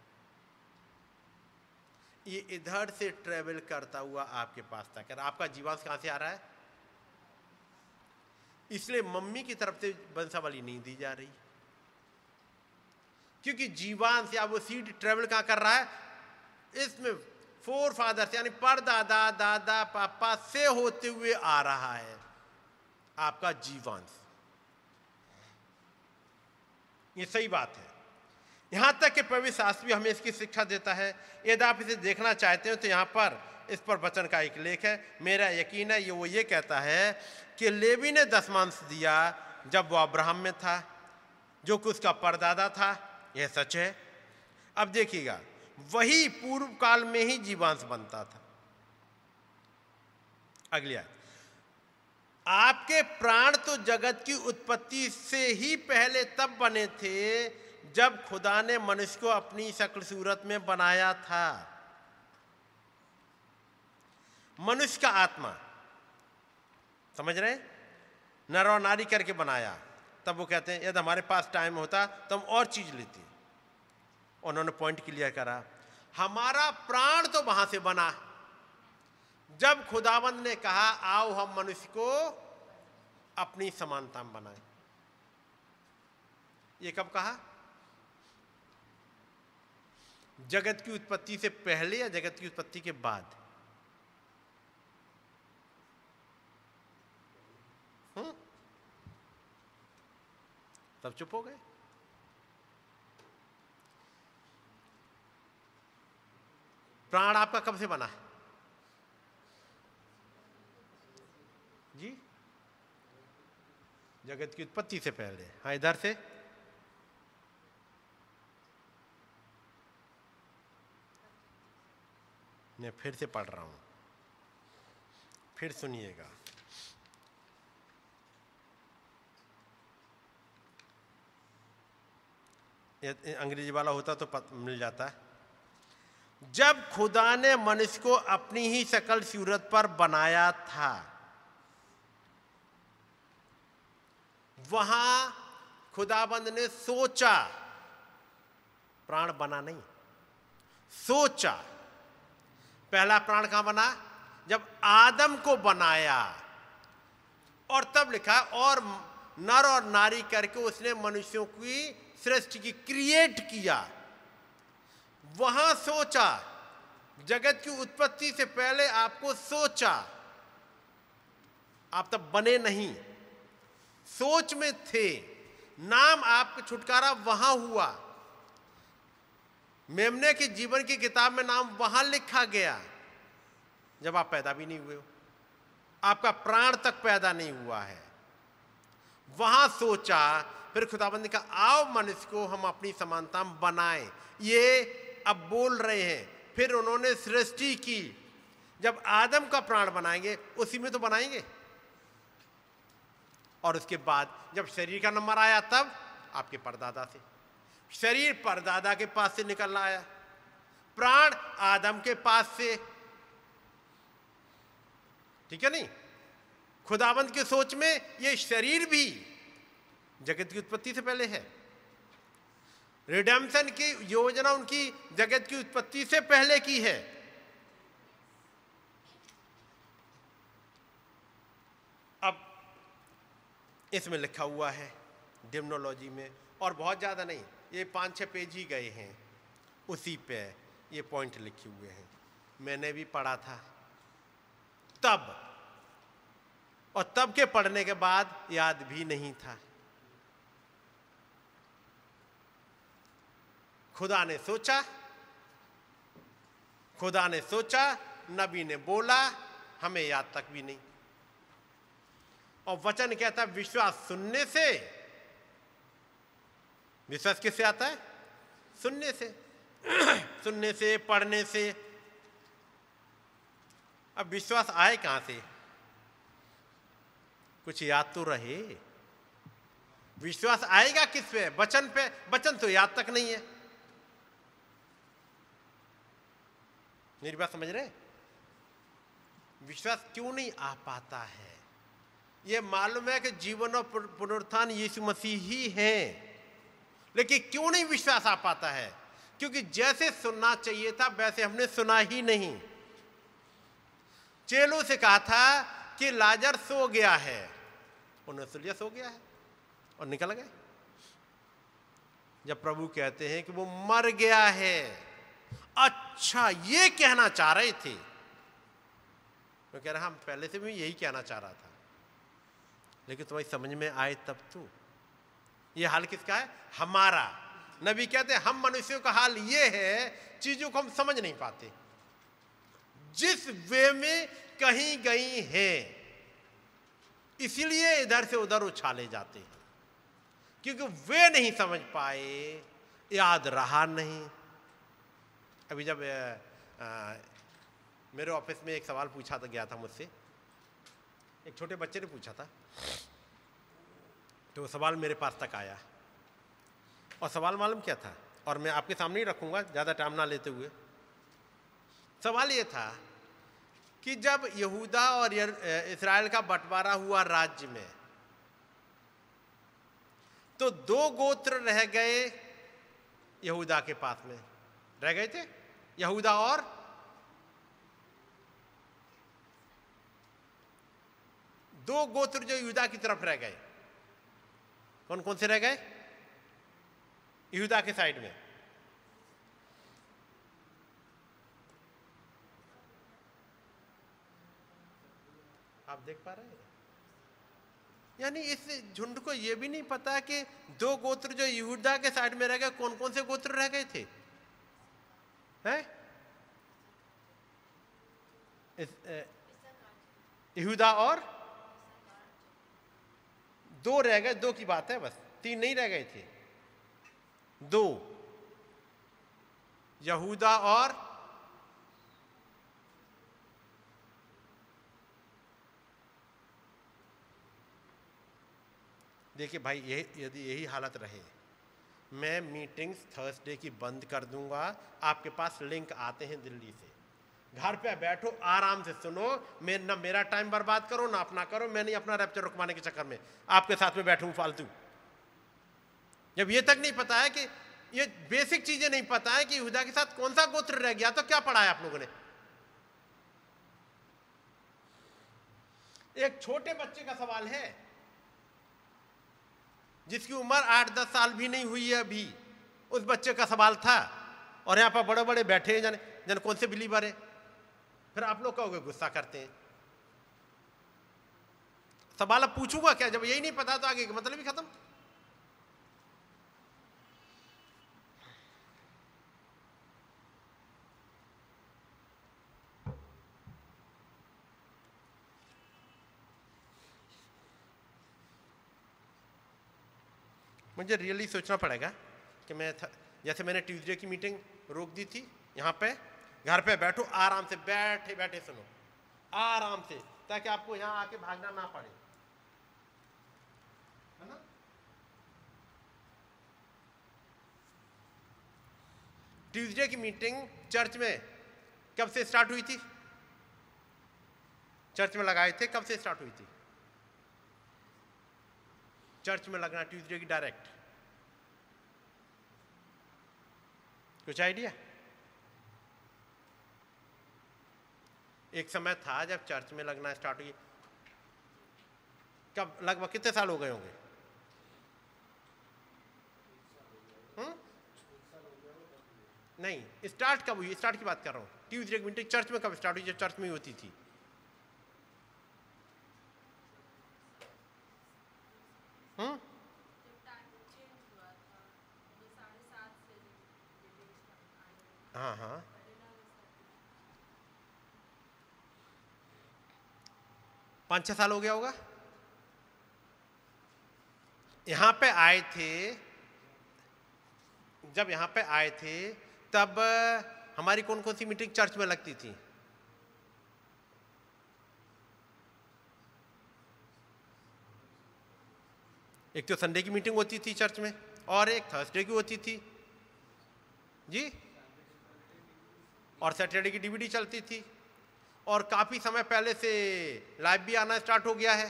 ये इधर से ट्रेवल करता हुआ आपके पास तक। आपका जीवांश कहां से आ रहा है? इसलिए मम्मी की तरफ से वंशावली नहीं दी जा रही, क्योंकि जीवांश या वो सीड ट्रेवल कहां कर रहा है? इसमें फोर फादर्स यानी परदादा, दादा, पापा से होते हुए आ रहा है आपका जीवांश। ये सही बात है। यहां तक कि पवित्र शास्त्र भी हमें इसकी शिक्षा देता है। यदि आप इसे देखना चाहते हो तो यहां पर इस पर वचन का एक लेख है। मेरा यकीन है वो ये कहता है कि लेवी ने दशमांश दिया जब वो अब्राहम में था, जो कि उसका परदादा था। यह सच है। अब देखिएगा, वही पूर्व काल में ही जीवांश बनता था। अगली आयत, आपके प्राण तो जगत की उत्पत्ति से ही पहले तब बने थे जब खुदा ने मनुष्य को अपनी शक्ल सूरत में बनाया था। मनुष्य का आत्मा, समझ रहे हैं, नर और नारी करके बनाया। तब वो कहते हैं यदि हमारे पास टाइम होता तो हम और चीज लेते। उन्होंने पॉइंट क्लियर करा, हमारा प्राण तो वहां से बना जब खुदावंद ने कहा आओ हम मनुष्य को अपनी समानता में बनाए। ये कब कहा? जगत की उत्पत्ति से पहले या जगत की उत्पत्ति के बाद? सब चुप हो गए। प्राण आपका कब से बना जी? जगत की उत्पत्ति से पहले। हाँ, इधर से मैं फिर से पढ़ रहा हूं, फिर सुनिएगा। अंग्रेजी वाला होता तो मिल जाता है। जब खुदा ने मनुष्य को अपनी ही शकल सूरत पर बनाया था, वहां खुदाबंद ने सोचा, प्राण बना नहीं, सोचा। पहला प्राण कहां बना? जब आदम को बनाया, और तब लिखा और नर और नारी करके उसने मनुष्यों की सृष्टि की क्रिएट किया। वहां सोचा, जगत की उत्पत्ति से पहले आपको सोचा। आप तब बने नहीं, सोच में थे। नाम आपका छुटकारा वहां हुआ। मेमने के जीवन की किताब में नाम वहां लिखा गया जब आप पैदा भी नहीं हुए हो, आपका प्राण तक पैदा नहीं हुआ है। वहां सोचा, फिर खुदाबंद ने कहा आओ मनुष्य को हम अपनी समानता में बनाएं। ये अब बोल रहे हैं। फिर उन्होंने सृष्टि की। जब आदम का प्राण बनाएंगे उसी में तो बनाएंगे। और उसके बाद जब शरीर का नंबर आया तब आपके परदादा से, शरीर परदादा के पास से निकल आया, प्राण आदम के पास से। ठीक है नहीं? खुदाबंद की सोच में ये शरीर भी जगत की उत्पत्ति से पहले है। रिडेम्पशन की योजना उनकी जगत की उत्पत्ति से पहले की है। अब इसमें लिखा हुआ है डिमनोलॉजी में, और बहुत ज्यादा नहीं, ये 5-6 पेज ही गए हैं, उसी पे ये पॉइंट लिखे हुए हैं। मैंने भी पढ़ा था तब, और तब के पढ़ने के बाद याद भी नहीं था। खुदा ने सोचा, नबी ने बोला, हमें याद तक भी नहीं। और वचन कहता है विश्वास सुनने से। विश्वास किससे आता है? सुनने से। सुनने से, पढ़ने से। अब विश्वास आए कहां से? कुछ याद तो रहे। विश्वास आएगा किस पे? वचन पे। वचन तो याद तक नहीं है। मेरी बात समझ रहे? विश्वास क्यों नहीं आ पाता है? यह मालूम है कि जीवन और पुनरुत्थान यीशु मसीह ही है, लेकिन क्यों नहीं विश्वास आ पाता है? क्योंकि जैसे सुनना चाहिए था वैसे हमने सुना ही नहीं। चेलों से कहा था कि लाजर सो गया है, उन्होंने सुन लिया सो गया है और निकल गए। जब प्रभु कहते हैं कि वो मर गया है, अच्छा ये कहना चाह रहे थे। मैं कह रहा हम पहले से भी यही कहना चाह रहा था, लेकिन तुम्हारी समझ में आए तब तो। ये हाल किसका है? हमारा। नबी कहते हैं हम मनुष्यों का हाल ये है, चीजों को हम समझ नहीं पाते, जिस वे में कहीं गई है, इसीलिए इधर से उधर उछाले जाते हैं, क्योंकि वे नहीं समझ पाए, याद रहा नहीं। अभी जब मेरे ऑफिस में एक सवाल पूछा था, गया था मुझसे, एक छोटे बच्चे ने पूछा था, तो वो सवाल मेरे पास तक आया। और सवाल मालूम क्या था? और मैं आपके सामने ही रखूंगा ज़्यादा टाइम ना लेते हुए। सवाल ये था कि जब यहूदा और इस्राएल का बंटवारा हुआ राज्य में, तो 2 गोत्र रह गए यहूदा के पास में, रह गए थे यहूदा और दो गोत्र जो यहूदा की तरफ रह गए। कौन कौन से रह गए? यहूदा के साइड में आप देख पा रहे हैं? यानी इस झुंड को यह भी नहीं पता कि 2 गोत्र जो यहूदा के साइड में रह गए, कौन कौन से गोत्र रह गए थे? हैं? यहूदा और 2 रह गए, 2 की बात है बस, 3 नहीं रह गए थे, 2 यहूदा और देखिए भाई, यदि यही हालत रहे, मैं मीटिंग्स थर्सडे की बंद कर दूंगा। आपके पास लिंक आते हैं दिल्ली से, घर पे बैठो आराम से सुनो, ना मेरा टाइम बर्बाद करो ना अपना करो। मैं नहीं अपना रैप्चर रुकवाने के चक्कर में आपके साथ में बैठूं फालतू। जब ये तक नहीं पता है कि ये बेसिक चीजें नहीं पता है कि यहूदा के साथ कौन सा गोत्र रह गया, तो क्या पढ़ा है आप लोगों ने? एक छोटे बच्चे का सवाल है जिसकी उम्र 8-10 साल भी नहीं हुई है अभी, उस बच्चे का सवाल था, और यहां पर बड़े बड़े बैठे हैं जाने कौन से बिलीवर है। फिर आप लोग कहोगे गुस्सा करते हैं। सवाल अब पूछूंगा क्या? जब यही नहीं पता तो आगे का मतलब ही खत्म। मुझे रियली सोचना पड़ेगा कि मैं जैसे मैंने ट्यूसडे की मीटिंग रोक दी थी, यहाँ पे घर पे बैठो आराम से, बैठे बैठे सुनो आराम से, ताकि आपको यहाँ आके भागना ना पड़े, है ना? ट्यूसडे की मीटिंग चर्च में कब से स्टार्ट हुई थी? चर्च में लगाए थे, कब से स्टार्ट हुई थी? चर्च में लगना ट्यूसडे की डायरेक्ट, कुछ आइडिया? एक समय था जब चर्च में लगना स्टार्ट हुई, कब? लगभग कितने साल हो गए होंगे? नहीं, स्टार्ट कब हुई? स्टार्ट की बात कर रहा हूं। ट्यूसडे की मीटिंग चर्च में कब स्टार्ट हुई? जब चर्च में ही होती थी। हाँ हाँ, 5-6 साल हो गया होगा। यहां पे आए थे, जब यहां पे आए थे तब हमारी कौन कौन सी मीटिंग चर्च में लगती थी? एक तो संडे की मीटिंग होती थी चर्च में, और एक थर्सडे की होती थी जी, और सैटरडे की डीवीडी चलती थी, और काफी समय पहले से लाइव भी आना स्टार्ट हो गया है।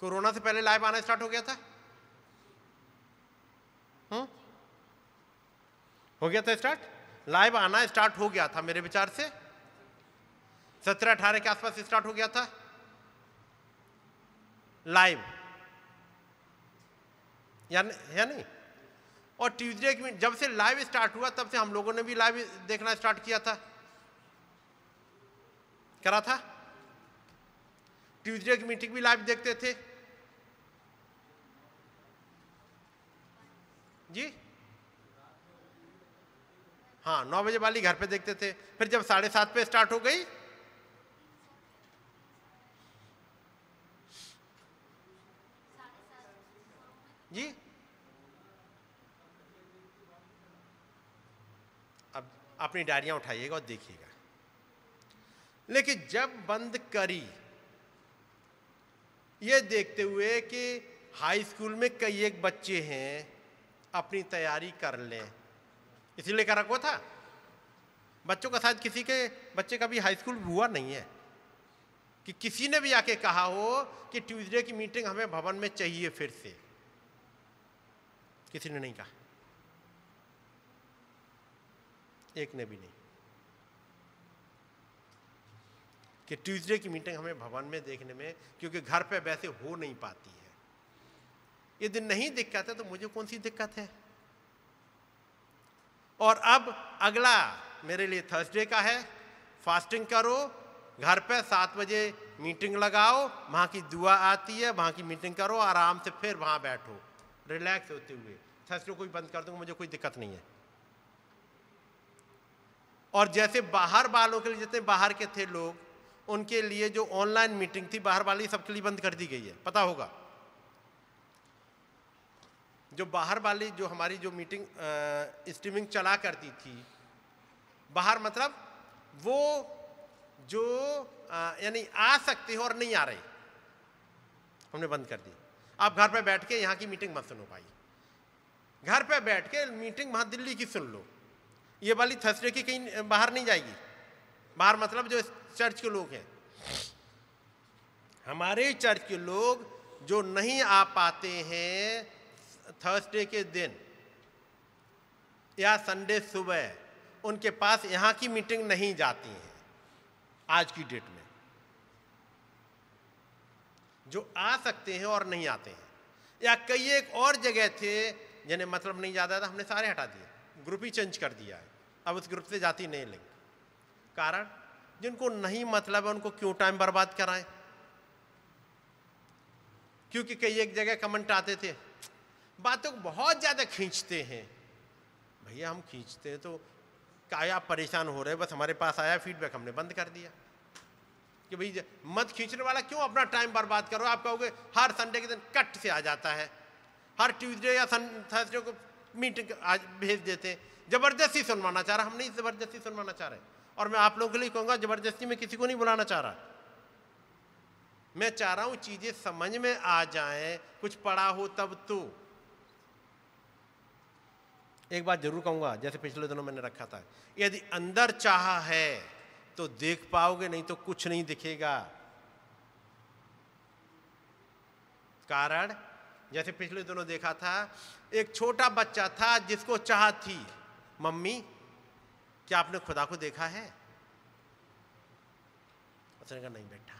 कोरोना से पहले लाइव आना स्टार्ट हो गया था। हो गया था स्टार्ट, लाइव आना स्टार्ट हो गया था मेरे विचार से 17-18 के आसपास स्टार्ट हो गया था लाइव, या नहीं? और ट्यूसडे की जब से लाइव स्टार्ट हुआ तब से हम लोगों ने भी लाइव देखना स्टार्ट किया था, करा था। ट्यूसडे की मीटिंग भी लाइव देखते थे जी। हाँ, 9 बजे वाली घर पे देखते थे, फिर जब 7:30 पे स्टार्ट हो गई जी, अब अपनी डायरियां उठाइएगा और देखिएगा। लेकिन जब बंद करी, ये देखते हुए कि हाई स्कूल में कई एक बच्चे हैं, अपनी तैयारी कर लें, इसीलिए कर रखा था। बच्चों का शायद किसी के बच्चे का भी हाई स्कूल हुआ नहीं है कि किसी ने भी आके कहा हो कि ट्यूसडे की मीटिंग हमें भवन में चाहिए फिर से। किसी ने नहीं कहा, एक ने भी नहीं, कि ट्यूसडे की मीटिंग हमें भवन में देखने में, क्योंकि घर पे वैसे हो नहीं पाती है। ये दिन नहीं दिक्कत है तो मुझे कौन सी दिक्कत है। और अब अगला मेरे लिए थर्सडे का है, फास्टिंग करो, घर पे 7 बजे मीटिंग लगाओ, वहां की दुआ आती है, वहां की मीटिंग करो, आराम से फिर वहां बैठो रिलैक्स होते हुए। थर्सडे को भी बंद कर दूंगा, मुझे कोई दिक्कत नहीं है। और जैसे बाहर वालों के लिए, जितने बाहर के थे लोग, उनके लिए जो ऑनलाइन मीटिंग थी बाहर वाली, सबके लिए बंद कर दी गई है, पता होगा। जो बाहर वाली जो हमारी जो मीटिंग स्ट्रीमिंग चला करती थी बाहर, मतलब वो जो यानी आ सकते हो और नहीं आ रहे, हमने बंद कर दी। आप घर पे बैठ के यहाँ की मीटिंग मत सुनो भाई, घर पे बैठ के मीटिंग वहां दिल्ली की सुन लो। ये वाली थर्सडे की कहीं बाहर नहीं जाएगी। बाहर मतलब जो चर्च के लोग हैं, हमारे चर्च के लोग जो नहीं आ पाते हैं थर्सडे के दिन या संडे सुबह, उनके पास यहाँ की मीटिंग नहीं जाती है आज की डेट में। जो आ सकते हैं और नहीं आते हैं, या कई एक और जगह थे जिन्हें मतलब नहीं जाता था, हमने सारे हटा दिए, ग्रुप ही चेंज कर दिया है। अब उस ग्रुप से जाती नहीं लिंक। कारण जिनको नहीं मतलब है उनको क्यों टाइम बर्बाद कराएं। क्योंकि कई एक जगह कमेंट आते थे, बातों को बहुत ज्यादा खींचते हैं। भैया हम खींचते हैं तो क्या आप परेशान हो रहे हैं? बस हमारे पास आया फीडबैक, हमने बंद कर दिया कि भाई मत खींचने वाला, क्यों अपना टाइम बर्बाद करो। आप कहोगे हर संडे के दिन कट से आ जाता है, हर ट्यूसडे या थर्सडे को मीटिंग आज भेज देते हैं। जबरदस्ती सुनवाना चाह रहा, हम नहीं जबरदस्ती सुनवाना चाह रहे। और मैं आप लोगों के लिए कहूंगा, जबरदस्ती में किसी को नहीं बुलाना चाह रहा। मैं चाह रहा हूं चीजें समझ में आ जाएं, कुछ पढ़ा हो तब तो। एक बात जरूर कहूंगा, जैसे पिछले दिनों मैंने रखा था, यदि अंदर चाह है तो देख पाओगे, नहीं तो कुछ नहीं दिखेगा। कारण जैसे पिछले दिनों देखा था, एक छोटा बच्चा था जिसको चाह थी, मम्मी क्या आपने खुदा को देखा है? उसने कहा नहीं बेटा।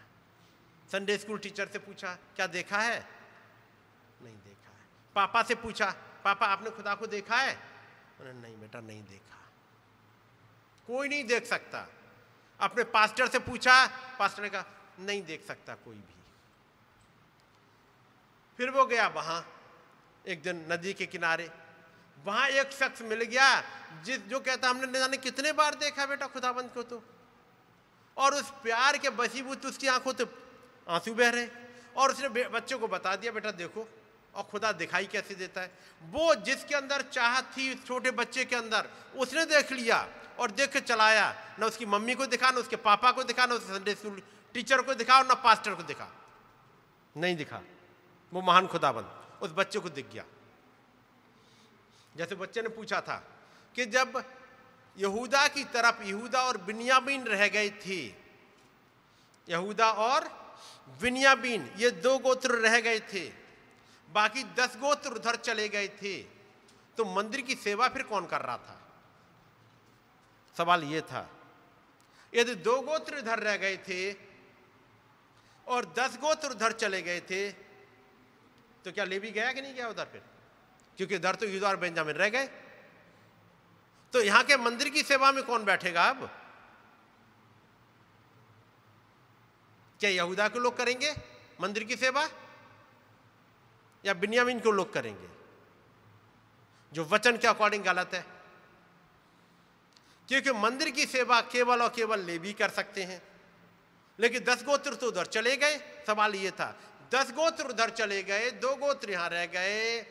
संडे स्कूल टीचर से पूछा क्या देखा है? नहीं देखा है। पापा से पूछा, पापा आपने खुदा को देखा है? उन्होंने नहीं बेटा नहीं देखा। कोई नहीं देख सकता। अपने पास्टर से पूछा, पास्टर ने कहा नहीं देख सकता कोई भी। फिर वो गया वहां एक दिन नदी के किनारे, वहां एक शख्स मिल गया जो कहता हमने न जाने कितने बार देखा बेटा खुदाबंद को तो। और उस प्यार के बसीबूत उसकी आंखों से आंसू बह रहे, और उसने बच्चों को बता दिया बेटा देखो, और खुदा दिखाई कैसे देता है। वो जिसके अंदर चाह थी छोटे बच्चे के अंदर, उसने देख लिया और देख के चलाया। न उसकी मम्मी को दिखा, न उसके पापा को दिखा, न उस संडे स्कूल टीचर को दिखा, और न पास्टर को दिखा, नहीं दिखा। वो महान खुदाबंद उस बच्चे को दिख गया। जैसे बच्चे ने पूछा था कि जब यहूदा की तरफ यहूदा और बिन्यामीन रह गए थे, यहूदा और बिन्यामीन ये 2 गोत्र रह गए थे, बाकी 10 गोत्र उधर चले गए थे, तो मंदिर की सेवा फिर कौन कर रहा था? सवाल ये था। यदि 2 गोत्र इधर रह गए थे और 10 गोत्र उधर चले गए थे, तो क्या लेवी गया कि नहीं गया उधर फिर? क्योंकि इधर तो यहूदा और बेंजामिन रह गए। तो यहां के मंदिर की सेवा में कौन बैठेगा अब? क्या यहूदा के लोग करेंगे मंदिर की सेवा, या बिन्यामीन को लोग करेंगे? जो वचन के अकॉर्डिंग गलत है। क्योंकि मंदिर की सेवा केवल और केवल लेवी कर सकते हैं, लेकिन 10 गोत्र तो उधर चले गए। सवाल ये था 10 गोत्र उधर चले गए, 2 गोत्र यहां रह गए,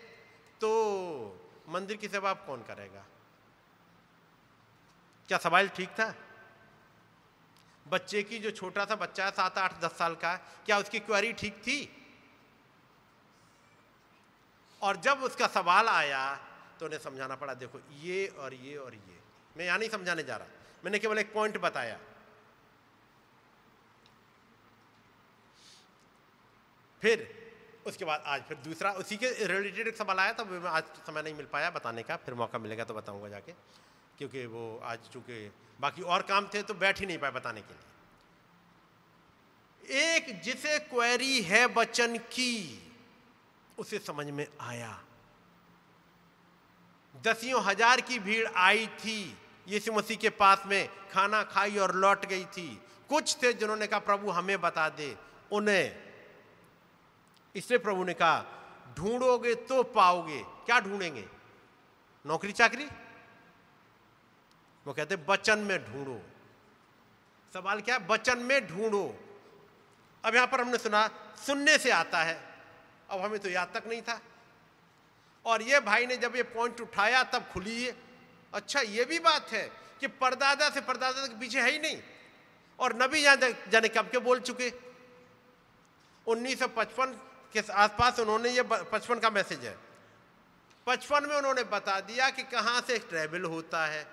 तो मंदिर की सेवा अब कौन करेगा? क्या सवाल ठीक था? बच्चे की, जो छोटा सा बच्चा है 7, 8, 10 साल का, क्या उसकी क्वेरी ठीक थी? और जब उसका सवाल आया तो उन्हें समझाना पड़ा, देखो ये और ये और ये। मैं यहां नहीं समझाने जा रहा, मैंने केवल एक पॉइंट बताया। फिर उसके बाद आज फिर दूसरा उसी के रिलेटेड एक सवाल आया था, वो आज समय नहीं मिल पाया बताने का, फिर मौका मिलेगा तो बताऊंगा जाके, क्योंकि वो आज चूंकि बाकी और काम थे तो बैठ ही नहीं पाए बताने के लिए। एक जिसे क्वेरी है वचन की, उसे समझ में आया। 10,000 की भीड़ आई थी यीशु मसीह के पास में, खाना खाई और लौट गई थी। कुछ थे जिन्होंने कहा प्रभु हमें बता दे, उन्हें इसलिए प्रभु ने कहा ढूंढोगे तो पाओगे। क्या ढूंढेंगे? नौकरी चाकरी? वो कहते वचन में ढूंढो। सवाल क्या है? वचन में ढूंढो। अब यहां पर हमने सुना सुनने से आता है, अब हमें तो याद तक नहीं था। और ये भाई ने जब ये पॉइंट उठाया तब खुली है, अच्छा ये भी बात है कि परदादा से परदादा के पीछे है ही नहीं, और नबी यहां जाने कब के बोल चुके। 1955 के आसपास उन्होंने ये 55 का मैसेज है, 55 में उन्होंने बता दिया कि कहां से ट्रैवल होता है।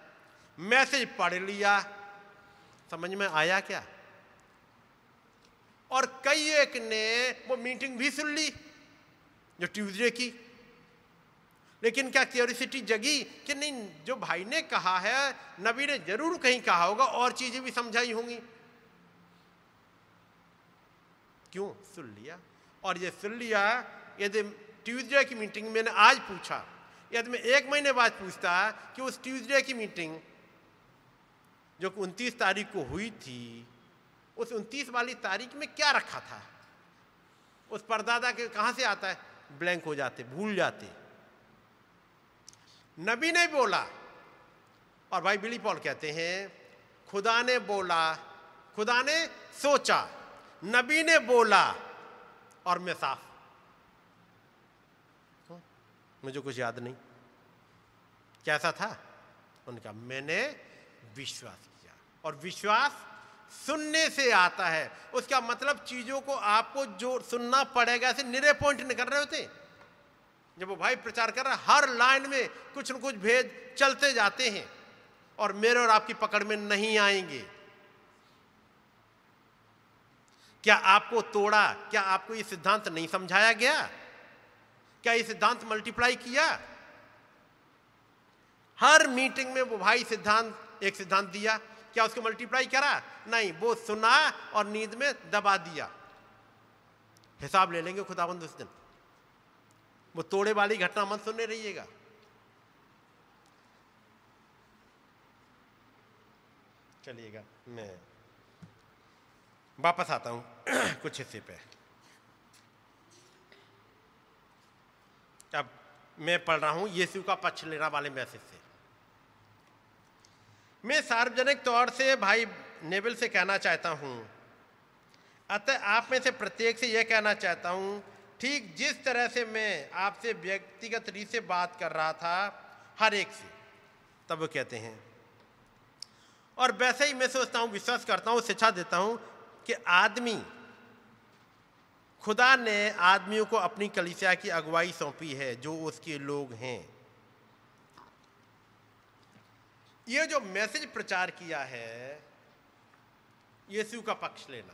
मैसेज पढ़ लिया, समझ में आया क्या? और कई एक ने वो मीटिंग भी सुन ली जो ट्यूसडे की, लेकिन क्या क्यूरियोसिटी जगी कि नहीं, जो भाई ने कहा है नबी ने जरूर कहीं कहा होगा, और चीजें भी समझाई होंगी। क्यों? सुन लिया। और ये सुन लिया, यदि ट्यूसडे की मीटिंग मैंने आज पूछा, यदि मैं 1 महीने बाद पूछता कि उस ट्यूसडे की मीटिंग जो 29 तारीख को हुई थी, उस 29 वाली तारीख में क्या रखा था, उस परदादा के कहां से आता है, ब्लैंक हो जाते, भूल जाते। नबी ने बोला, और भाई बिली पॉल कहते हैं खुदा ने बोला, खुदा ने सोचा, नबी ने बोला और मैं साफ। मुझे कुछ याद नहीं कैसा था। उनका मैंने विश्वास किया, और विश्वास सुनने से आता है। उसका मतलब चीजों को आपको जो सुनना पड़ेगा, ऐसे निरे पॉइंट नहीं कर रहे होते। जब वो भाई प्रचार कर रहा है, हर लाइन में कुछ न कुछ भेद चलते जाते हैं और मेरे और आपकी पकड़ में नहीं आएंगे। क्या आपको तोड़ा? क्या आपको ये सिद्धांत नहीं समझाया गया? क्या ये सिद्धांत मल्टीप्लाई किया? हर मीटिंग में वो भाई एक सिद्धांत दिया, क्या उसको मल्टीप्लाई करा? नहीं, वो सुना और नींद में दबा दिया। हिसाब ले लेंगे खुदाबंद उस दिन। वो तोड़े वाली घटना मत सुनने रहिएगा। चलिएगा, मैं वापस आता हूं कुछ हिस्से पे। अब मैं पढ़ रहा हूं यीशु का पक्ष लेना वाले मैसेज से। मैं सार्वजनिक तौर से भाई नेविल से कहना चाहता हूं, अतः आप में से प्रत्येक से यह कहना चाहता हूं, ठीक जिस तरह से मैं आपसे व्यक्तिगत रीत से बात कर रहा था, हर एक से। तब वो कहते हैं, और वैसे ही मैं सोचता हूं, विश्वास करता हूं, शिक्षा देता हूं कि खुदा ने आदमियों को अपनी कलीसिया की अगुवाई सौंपी है, जो उसके लोग हैं। ये जो मैसेज प्रचार किया है, यीशु का पक्ष लेना,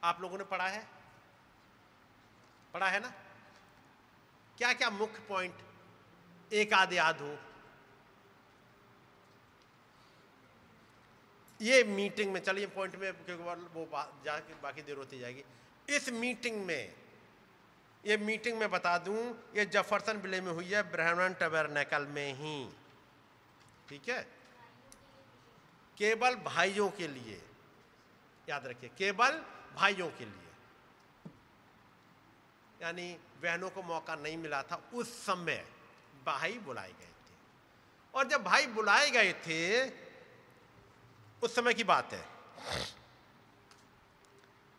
आप लोगों ने पढ़ा है ना? क्या क्या मुख्य पॉइंट, एक आधे याद हो? ये मीटिंग में, चलिए पॉइंट में, क्योंकि वो जाके बाकी देर होती जाएगी। इस मीटिंग में, ये मीटिंग में बता दूं, ये जफरसन विले में हुई है, ब्रह्मण टैबरनेकल में ही। ठीक है, केवल भाइयों के लिए, याद रखिए, केवल भाइयों के लिए, यानी बहनों को मौका नहीं मिला था। उस समय भाई बुलाए गए थे, और जब भाई बुलाए गए थे उस समय की बात है।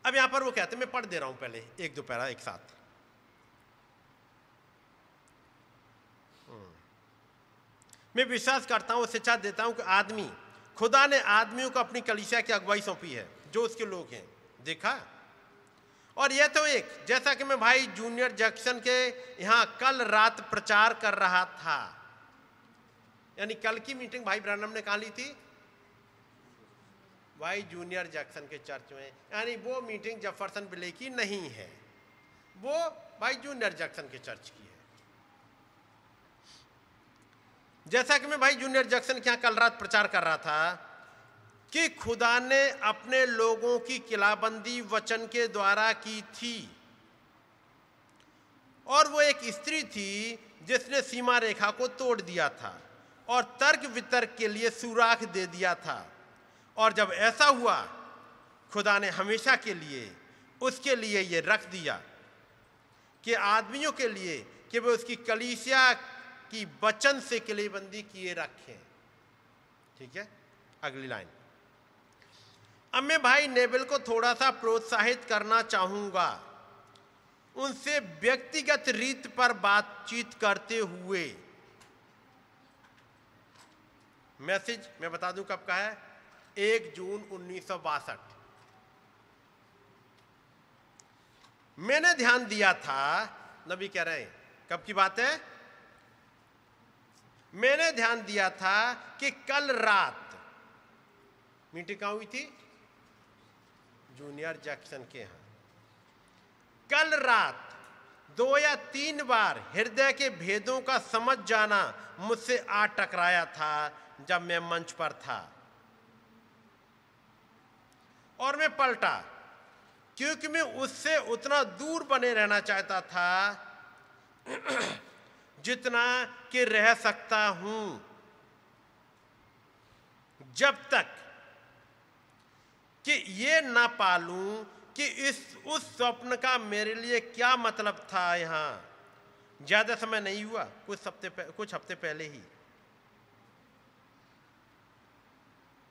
अब यहां पर वो कहते हैं, मैं पढ़ दे रहा हूं पहले एक दो पैरा एक साथ। मैं विश्वास करता हूं, शिक्षा देता हूं कि खुदा ने आदमियों को अपनी कलीसिया की अगुवाई सौंपी है, जो उसके लोग हैं। देखा? और यह तो एक, जैसा कि मैं भाई जूनियर जंक्शन के यहां कल रात प्रचार कर रहा था, यानी कल की मीटिंग भाई ब्रैनम ने कहां ली थी? भाई जूनियर जैक्सन के चर्च में, यानी वो मीटिंग जेफरसन विले की नहीं है, वो भाई जूनियर जैक्सन के चर्च की है। जैसा कि मैं भाई जूनियर जैक्सन के यहाँ कल रात प्रचार कर रहा था कि खुदा ने अपने लोगों की किलाबंदी वचन के द्वारा की थी, और वो एक स्त्री थी जिसने सीमा रेखा को तोड़ दिया था और तर्क वितर्क के लिए सुराख दे दिया था। और जब ऐसा हुआ, खुदा ने हमेशा के लिए उसके लिए ये रख दिया कि आदमियों के लिए कि वे उसकी कलीसिया की वचन से किलेबंदी किए रखें। ठीक है, अगली लाइन। अब मैं भाई नेबल को थोड़ा सा प्रोत्साहित करना चाहूंगा, उनसे व्यक्तिगत रीत पर बातचीत करते हुए। मैसेज मैं बता दूं कब का है, 1 जून 1962। मैंने ध्यान दिया था, नबी कह रहे हैं, कब की बात है, मैंने ध्यान दिया था कि कल रात मीटिंग कहां हुई थी, जूनियर जैक्सन के यहां। कल रात 2 या 3 बार हृदय के भेदों का समझ जाना मुझसे आ टकराया था जब मैं मंच पर था, और मैं पलटा क्योंकि मैं उससे उतना दूर बने रहना चाहता था जितना कि रह सकता हूं, जब तक कि ये ना पालूं कि उस स्वप्न का मेरे लिए क्या मतलब था। यहां ज्यादा समय नहीं हुआ, कुछ हफ्ते पहले ही।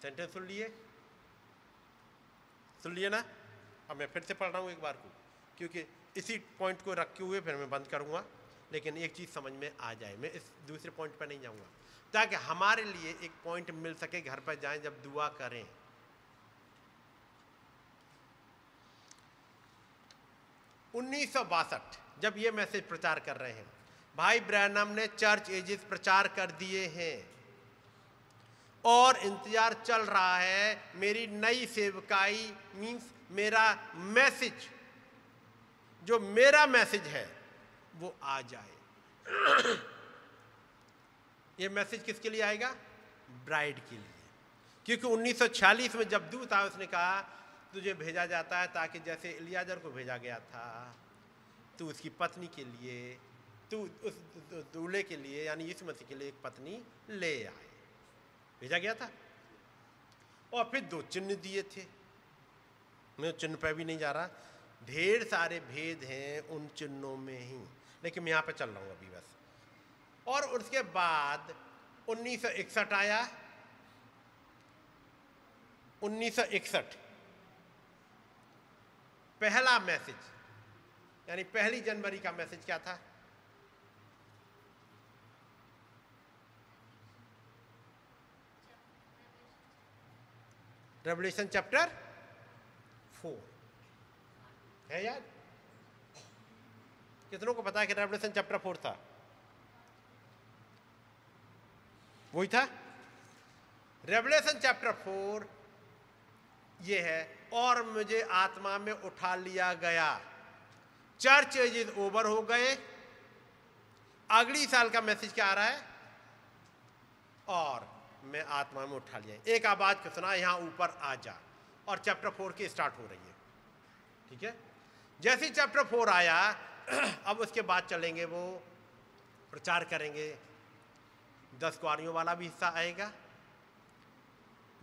सेंटेंस सुन लिए ना। अब मैं फिर से पढ़ रहा हूं एक बार को, क्योंकि इसी पॉइंट को रखे हुए फिर मैं बंद करूंगा, लेकिन एक चीज समझ में आ जाए, मैं इस दूसरे पॉइंट पर नहीं जाऊंगा, ताकि हमारे लिए एक पॉइंट मिल सके घर पर जाएं जब दुआ करें। 1962 जब ये मैसेज प्रचार कर रहे हैं, भाई ब्रैनम ने चर्च एजेस प्रचार कर दिए हैं और इंतजार चल रहा है मेरी नई सेवकाई, मींस मेरा मैसेज, जो मेरा मैसेज है वो आ जाए। ये मैसेज किसके लिए आएगा, ब्राइड के लिए, क्योंकि 1946 में जब दूत आया उसने कहा तुझे भेजा जाता है ताकि जैसे इलियाजर को भेजा गया था, तू उसकी पत्नी के लिए, तू उस दूल्हे के लिए यानी यीशु मसीह के लिए एक पत्नी ले आए, भेजा गया था। और फिर 2 चिन्ह दिए थे, मैं चिन्ह पे भी नहीं जा रहा, ढेर सारे भेद हैं उन चिन्हों में ही, लेकिन मैं यहां पे चल रहा हूं अभी बस। और उसके बाद 1961 आया, 1961 पहला मैसेज, यानी 1 जनवरी का मैसेज क्या था, रेवलेशन चैप्टर 4 है यार। कितनों को पता है कि रेवलेशन चैप्टर 4 था, वही था। रेवलेशन चैप्टर 4 ये है, और मुझे आत्मा में उठा लिया गया, चर्च एजेस ओवर हो गए। अगली साल का मैसेज क्या आ रहा है, और मैं आत्मा में उठा लिया, एक आवाज को सुना यहां ऊपर आ जा, और चैप्टर 4 की स्टार्ट हो रही है। ठीक है, जैसे ही चैप्टर 4 आया अब उसके बाद चलेंगे, वो प्रचार करेंगे, 10 कुआरियों वाला भी हिस्सा आएगा,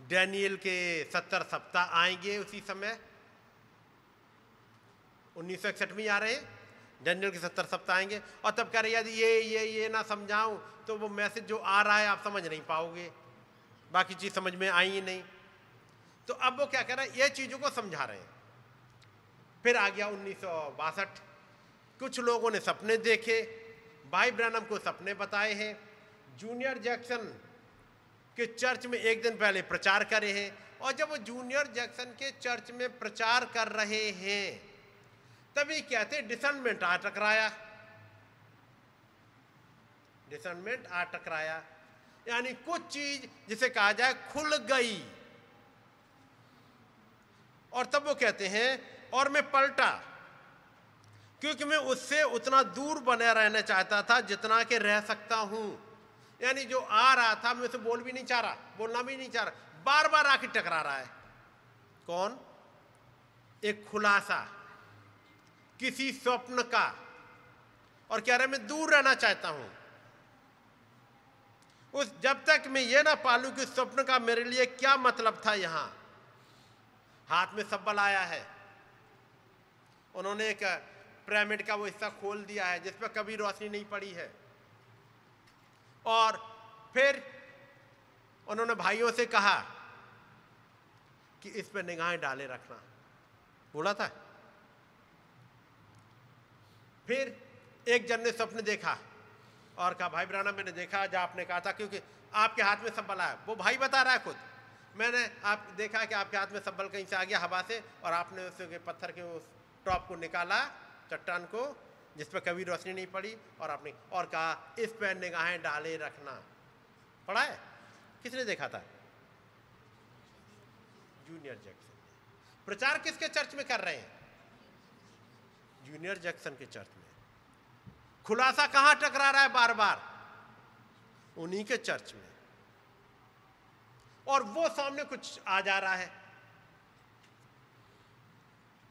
डैनियल के 70 सप्ताह आएंगे उसी समय, 1961 में आ रहे हैं, डैनियल के 70 सप्ताह आएंगे। और तब कह रहे यदि ये ना समझाऊं तो वो मैसेज जो आ रहा है आप समझ नहीं पाओगे, बाकी चीज समझ में आई ही नहीं। तो अब वो क्या कर रहे हैं, ये चीजों को समझा रहे हैं। फिर आ गया 1962, कुछ लोगों ने सपने देखे, भाई ब्रैनम को सपने बताए हैं, जूनियर जैक्सन के चर्च में एक दिन पहले प्रचार करे हैं, और जब वो जूनियर जैक्सन के चर्च में प्रचार कर रहे हैं तभी कहते डिसर्नमेंट आ टकराया, डिसर्नमेंट आ टकराया, यानी कुछ चीज जिसे कहा जाए खुल गई। और तब वो कहते हैं और मैं पलटा, क्योंकि मैं उससे उतना दूर बने रहना चाहता था जितना कि रह सकता हूं। यानी जो आ रहा था मैं उसे बोलना भी नहीं चाह रहा, बार बार आके टकरा रहा है। कौन? एक खुलासा किसी स्वप्न का, और कह रहा है मैं दूर रहना चाहता हूं। जब तक मैं ये ना पालूं कि स्वप्न का मेरे लिए क्या मतलब था। यहां हाथ में सब्बल आया है, उन्होंने एक पिरामिड का वो हिस्सा खोल दिया है जिस पर कभी रोशनी नहीं पड़ी है, और फिर उन्होंने भाइयों से कहा कि इस पर निगाहें डाले रखना, बोला था। फिर एक जन ने स्वप्न देखा और कहा भाई ब्रानम मैंने देखा जहां आपने कहा था, क्योंकि आपके हाथ में सब्बल आया। वो भाई बता रहा है खुद, मैंने आप देखा कि आपके हाथ में सब्बल कहीं से आ गया हवा से, और आपने उस पत्थर के उस टॉप को निकाला, चट्टान को जिस पर कभी रोशनी नहीं पड़ी, और आपने और कहा इस पर निगाहें डाले रखना। पढ़ा है? किसने देखा था? Junior Jackson. प्रचार किसके चर्च में कर रहे हैं? जूनियर जैक्सन के चर्च में। खुलासा कहां टकरा रहा है बार बार? उन्हीं के चर्च में। और वो सामने कुछ आ जा रहा है,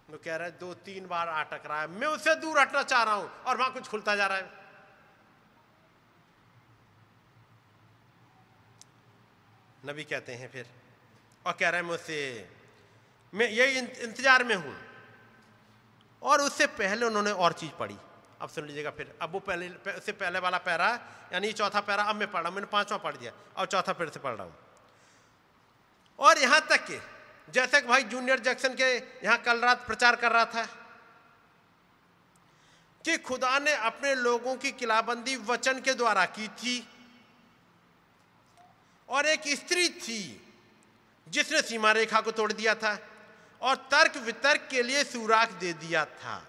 वो कह रहा है 2-3 बार आ टकरा है, मैं उससे दूर हटना चाह रहा हूं, और वहां कुछ खुलता जा रहा है। नबी कहते हैं फिर, और कह रहा है मुझसे, मैं यही इंतजार में हूं। और उससे पहले उन्होंने और चीज पढ़ी, अब सुन लीजिएगा। फिर अब वो उससे पहले वाला पैरा, यानी चौथा पैरा अब मैं पढ़ रहा हूं, मैंने 5वां पढ़ दिया और चौथा फिर से पढ़ रहा हूं। और यहां तक कि जैसे कि भाई जूनियर जैक्सन के यहां कल रात प्रचार कर रहा था कि खुदा ने अपने लोगों की किलाबंदी वचन के द्वारा की थी, और एक स्त्री थी जिसने सीमा रेखा को तोड़ दिया था और तर्क वितर्क के लिए सुराख दे दिया था।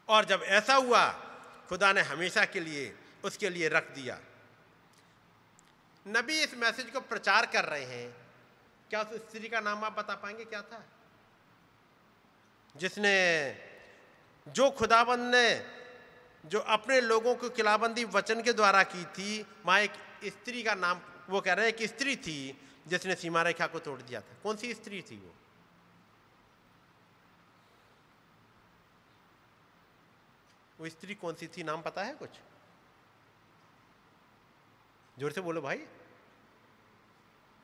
और जब ऐसा हुआ, खुदा ने हमेशा के लिए उसके लिए रख दिया। नबी इस मैसेज को प्रचार कर रहे हैं। क्या उस स्त्री का नाम आप बता पाएंगे क्या था? जिसने, जो खुदाबंद ने जो अपने लोगों को किलाबंदी वचन के द्वारा की थी, वहां एक स्त्री का नाम वो कह रहे हैं, एक स्त्री थी जिसने सीमा रेखा को तोड़ दिया था। कौन सी स्त्री थी वो? वो स्त्री कौन सी थी, नाम पता है कुछ? जोर से बोलो भाई।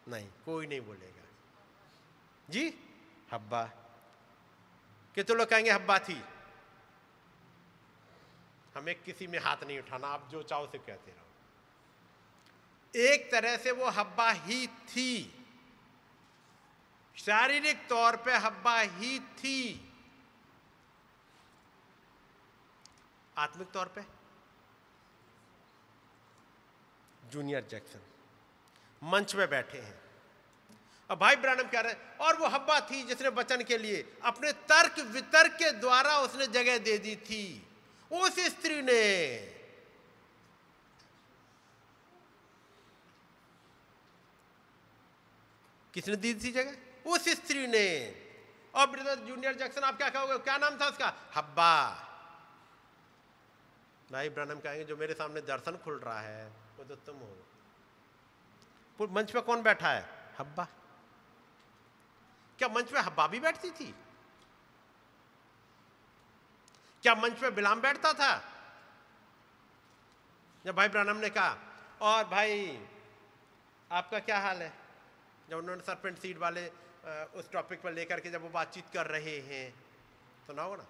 नहीं, कोई नहीं बोलेगा जी। हब्बा। कितने लोग कहेंगे हब्बा थी? हमें किसी में हाथ नहीं उठाना, आप जो चाहो से कहते रहो। एक तरह से वो हब्बा ही थी, शारीरिक तौर पे हब्बा ही थी। आत्मिक तौर पे जूनियर जैक्सन मंच पे बैठे हैं, और भाई ब्रानम कह रहे हैं, और वो हब्बा थी जिसने वचन के लिए अपने तर्क वितर्क के द्वारा उसने जगह दे दी थी। उस स्त्री ने, किसने दी थी जगह? उस स्त्री ने। और ब्रदर जूनियर जैक्सन आप क्या कहोगे, क्या नाम था उसका? हब्बा। भाई ब्रानम कहेंगे जो मेरे सामने दर्शन खुल रहा है वो तो तुम हो। मंच पे कौन बैठा है? हब्बा। क्या मंच पे हब्बा भी बैठती थी? क्या मंच पे बिलाम बैठता था? जब भाई ब्रानम ने कहा, और भाई आपका क्या हाल है, जब उन्होंने सरपेंट सीड वाले उस टॉपिक पर लेकर के जब वो बातचीत कर रहे हैं, सुनाओ ना।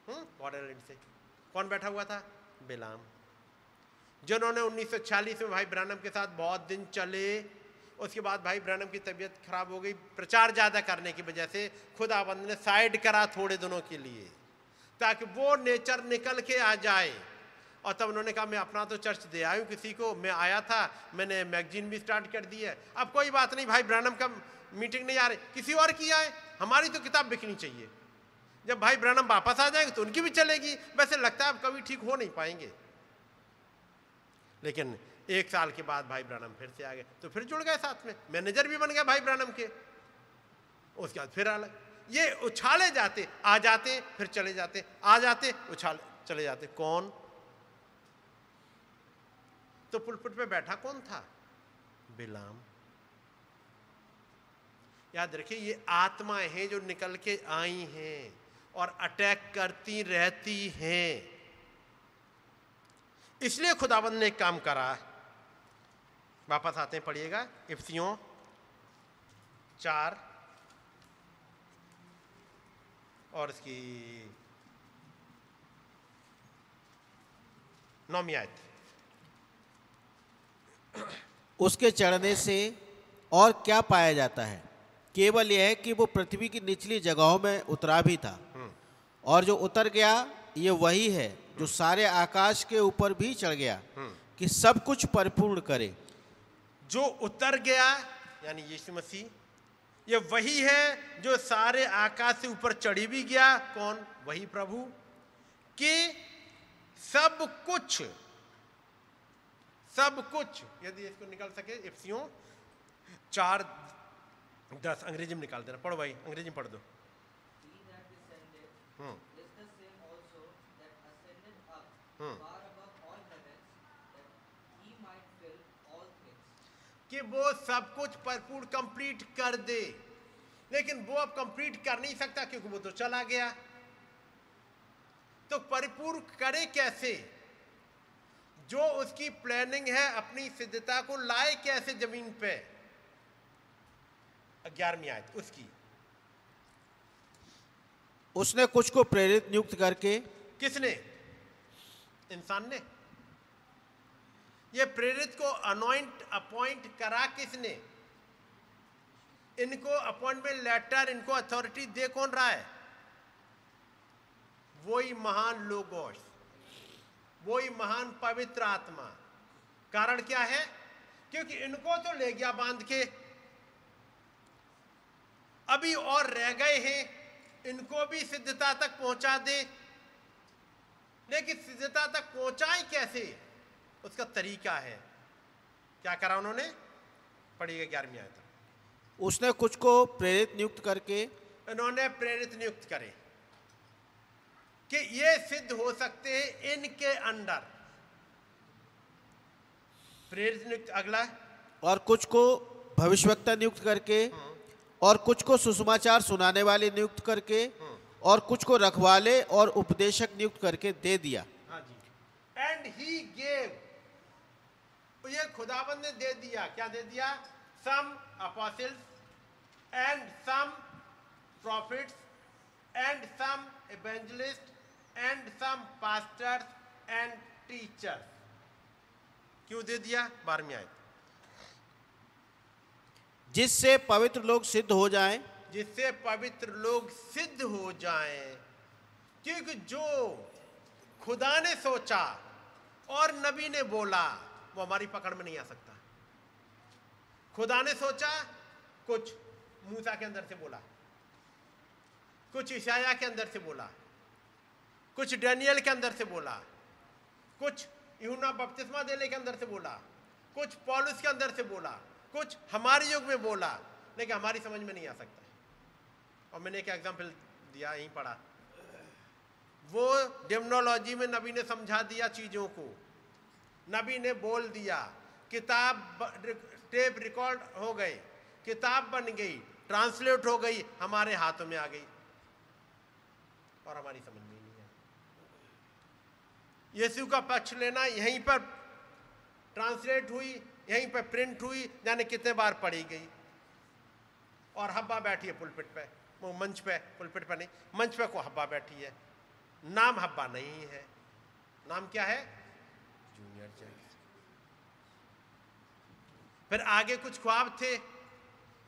बॉर्डरलैंड से कौन बैठा हुआ था? बिलाम, जिन्होंने 1946 में भाई ब्रानम के साथ बहुत दिन चले। उसके बाद भाई ब्रानम की तबीयत खराब हो गई, प्रचार ज़्यादा करने की वजह से खुदाबंद ने साइड करा थोड़े दिनों के लिए, ताकि वो नेचर निकल के आ जाए। और तब उन्होंने कहा मैं अपना तो चर्च दे आया हूँ किसी को, मैं आया था, मैंने मैगजीन भी स्टार्ट कर दी है, अब कोई बात नहीं, भाई ब्रानम का मीटिंग नहीं आ रही, किसी और की आए, हमारी तो किताब बिकनी चाहिए। जब भाई ब्रानम वापस आ जाएंगे तो उनकी भी चलेगी। वैसे लगता है अब कभी ठीक हो नहीं पाएंगे। लेकिन 1 साल के बाद भाई ब्रानम फिर से आ गए, तो फिर जुड़ गए साथ में, मैनेजर भी बन गए भाई ब्रानम के। उसके बाद फिर अलग, ये उछाले जाते, आ जाते फिर चले जाते, आ जाते उछाले चले जाते। कौन? तो पुलपिट पे बैठा कौन था? बिलाम। याद रखिए, ये आत्माएं हैं जो निकल के आई हैं और अटैक करती रहती हैं। इसलिए खुदाबंद ने एक काम करा। वापस आते हैं, पढ़िएगा इफिसियों 4 और इसकी 9वीं आयत। उसके चढ़ने से और क्या पाया जाता है? केवल यह है कि वो पृथ्वी की निचली जगहों में उतरा भी था, और जो उतर गया ये वही है जो सारे आकाश के ऊपर भी चढ़ गया कि सब कुछ परिपूर्ण करे। जो उतर गया यानी यीशु मसीह, ये वही है जो सारे आकाश से ऊपर चढ़ी भी गया। कौन? वही प्रभु, कि सब कुछ, सब कुछ, यदि इसको निकाल सके इफिसियों 4:10 अंग्रेजी में निकाल देना। पढ़ो भाई, अंग्रेजी में पढ़ दो। कि वो सब कुछ परिपूर्ण कंप्लीट कर दे, लेकिन वो अब कंप्लीट कर नहीं सकता क्योंकि वो तो चला गया। तो परिपूर्ण करे कैसे? जो उसकी प्लानिंग है अपनी सिद्धता को लाए कैसे जमीन पे? 11वीं आयत उसकी। उसने कुछ को प्रेरित नियुक्त करके। किसने? इंसान ने। ये प्रेरित को अपॉइंट करा किसने? इनको अपॉइंटमेंट लेटर, इनको अथॉरिटी दे कौन रहा है? वही महान लोगोस, वही महान पवित्र आत्मा। कारण क्या है? क्योंकि इनको तो ले गया बांध के, अभी और रह गए हैं, इनको भी सिद्धता तक पहुंचा दे। लेकिन सिद्धता तक पहुंचाए कैसे? उसका तरीका है। क्या करा उन्होंने? पढ़िएगा 11वीं आयत। उसने कुछ को प्रेरित नियुक्त करके। इन्होंने प्रेरित नियुक्त करे कि ये सिद्ध हो सकते हैं इनके अंडर। प्रेरित नियुक्त। अगला। और कुछ को भविष्यवक्ता नियुक्त करके, और कुछ को सुसमाचार सुनाने वाले नियुक्त करके, और कुछ को रखवाले और उपदेशक नियुक्त करके दे दिया। हाँ जी। एंड ही गेव, ये खुदाबंद ने दे दिया। क्या दे दिया? सम apostles and some prophets and some evangelists and some pastors and teachers। क्यों दे दिया? 12वीं आयत। जिससे पवित्र लोग सिद्ध हो जाएं। जिससे पवित्र लोग सिद्ध हो जाएं। क्योंकि जो खुदा ने सोचा और नबी ने बोला वो हमारी पकड़ में नहीं आ सकता। खुदा ने सोचा, कुछ मूसा के अंदर से बोला, कुछ ईशाया के अंदर से बोला, कुछ डैनियल के अंदर से बोला, कुछ यूहन्ना बपतिस्मा देने के अंदर से बोला, कुछ पौलुस के अंदर से बोला, कुछ हमारे युग में बोला, लेकिन हमारी समझ में नहीं आ सकता। और मैंने एक एग्जाम्पल दिया, यहीं पढ़ा, वो डेमनोलॉजी में नबी ने समझा दिया चीजों को। नबी ने बोल दिया, किताब टेप रिकॉर्ड हो गए, किताब बन गई, ट्रांसलेट हो गई, हमारे हाथों में आ गई और हमारी समझ में नहीं है। यीशु का पक्ष लेना यहीं पर ट्रांसलेट हुई, यहीं पर प्रिंट हुई, जाने कितने बार पढ़ी गई। और हब्बा बैठी है पुलपिट पे, वो मंच पे, पुलपिट पे नहीं, मंच पे को हब्बा बैठी है। नाम हब्बा नहीं है, नाम क्या है? Junior Jackson. फिर आगे कुछ ख्वाब थे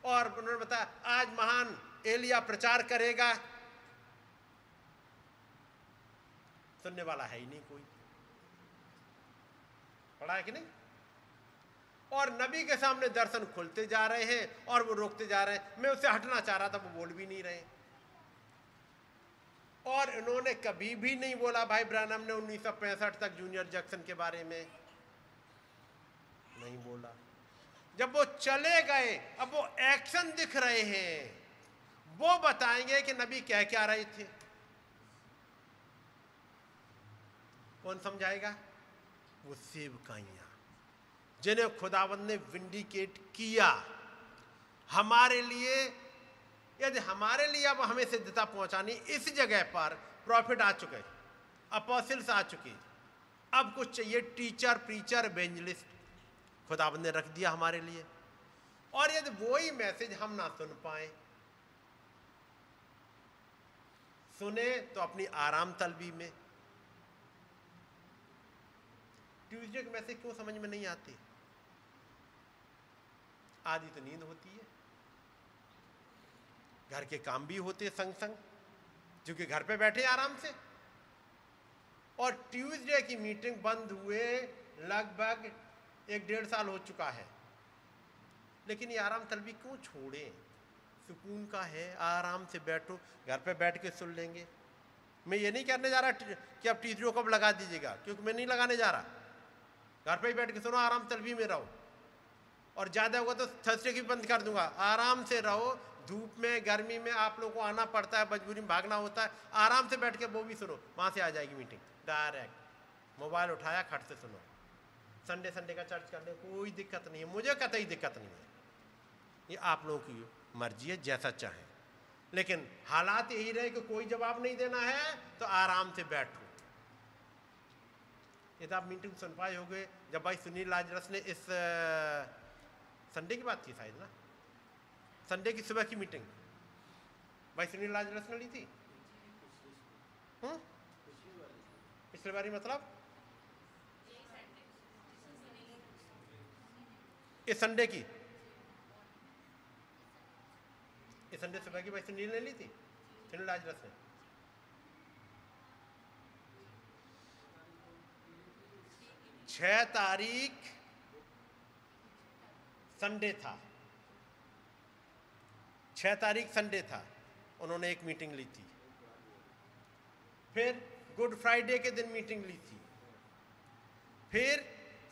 और उन्होंने बताया आज महान एलिया प्रचार करेगा। सुनने वाला है ही नहीं कोई। पढ़ा है कि नहीं? और नबी के सामने दर्शन खुलते जा रहे हैं और वो रोकते जा रहे हैं। मैं उससे हटना चाह रहा था, वो बोल भी नहीं रहे। और इन्होंने कभी भी नहीं बोला भाई ब्रानम ने 1965 तक जूनियर जैक्सन के बारे में। नहीं बोला। जब वो चले गए, अब वो एक्शन दिख रहे हैं, वो बताएंगे कि नबी कह क्या रहे थे। कौन समझाएगा? वो सेवकाइयां जिन्हें खुदावंद ने विंडिकेट किया हमारे लिए। यदि हमारे लिए अब हमें सिद्धता पहुंचानी, इस जगह पर प्रॉफिट आ चुके, अपोस्टल्स आ चुके, अब कुछ चाहिए टीचर, प्रीचर, एवेंजलिस्ट खुदावंद ने रख दिया हमारे लिए। और यदि वही मैसेज हम ना सुन पाए, सुने तो अपनी आराम तलबी में। ट्यूसडे के मैसेज क्यों समझ में नहीं आती? आधी तो नींद होती है, घर के काम भी होते संग संग, क्योंकि घर पे बैठे आराम से। और ट्यूसडे की मीटिंग बंद हुए लगभग 1-1.5 साल हो चुका है, लेकिन ये आराम तलबी क्यों छोड़े? सुकून का है, आराम से बैठो, घर पे बैठ के सुन लेंगे। मैं ये नहीं कहने जा रहा कि आप ट्यूसडे कब लगा दीजिएगा, क्योंकि मैं नहीं लगाने जा रहा। घर पे ही बैठ के सुनो, आराम तलबी में रहो, और ज़्यादा होगा तो थर्सडे की बंद कर दूंगा। आराम से रहो, धूप में गर्मी में आप लोगों को आना पड़ता है, मजबूरी में भागना होता है, आराम से बैठ के वो भी सुनो, वहाँ से आ जाएगी मीटिंग डायरेक्ट। मोबाइल उठाया, खट से सुनो। संडे का चर्च करने कोई दिक्कत नहीं है, मुझे कतई दिक्कत नहीं है। ये आप लोगों की मर्जी है, जैसा चाहें, लेकिन हालात यही रहे कि कोई जवाब नहीं देना है तो आराम से बैठो। ये तो आप मीटिंग सुन पाए होंगे जब भाई सुनील लाजरस ने इस संडे की बात थी शायद ना, संडे की सुबह की मीटिंग भाई सुनील लाजरस ने ली थी। पिछले बारी मतलब इस संडे की, इस संडे सुबह की भाई सुनील ने ली थी, सुनील लाजरस ने। छह तारीख संडे था, 6 तारीख संडे था, उन्होंने एक मीटिंग ली थी। फिर गुड फ्राइडे के दिन मीटिंग ली थी। फिर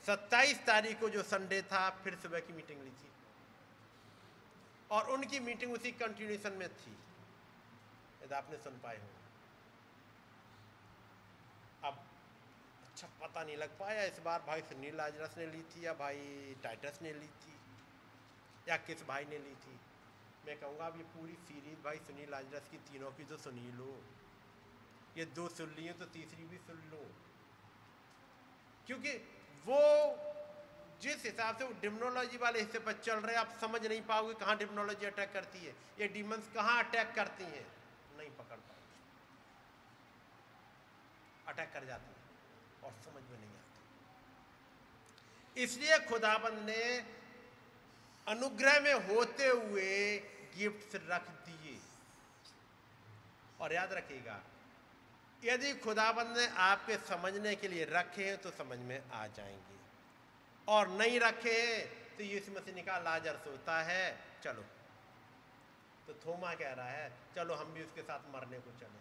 27 तारीख को जो संडे था, फिर सुबह की मीटिंग ली थी, और उनकी मीटिंग उसी कंटिन्यूएशन में थी, यदि आपने सुन पाए हो। अब अच्छा पता नहीं लग पाया इस बार भाई सुनील लाजरस ने ली थी या भाई टाइटस ने ली थी या किस भाई ने ली थी। मैं कहूँगा अब ये पूरी सीरीज भाई सुनील लाजरस की तीनों की तो सुन ही लो। ये 2 सुन ली तो तीसरी भी सुन लो, क्योंकि वो जिस हिसाब से वो डिमोनोलॉजी वाले हिस्से पर चल रहे, आप समझ नहीं पाओगे कहाँ डिमोनोलॉजी अटैक करती है, ये डीमंस कहाँ अटैक करती हैं, नहीं पकड़ पाओगे। अटैक कर जाती है और समझ में नहीं आती। इसलिए खुदाबंद ने अनुग्रह में होते हुए गिफ्ट्स रख दिए। और याद रखिएगा, यदि खुदाबंद ने आपके समझने के लिए रखे हैं तो समझ में आ जाएंगे, और नहीं रखे तो यीशु मसीह ने कहा लाजर सोता है, चलो। तो थोमा कह रहा है चलो हम भी उसके साथ मरने को चले।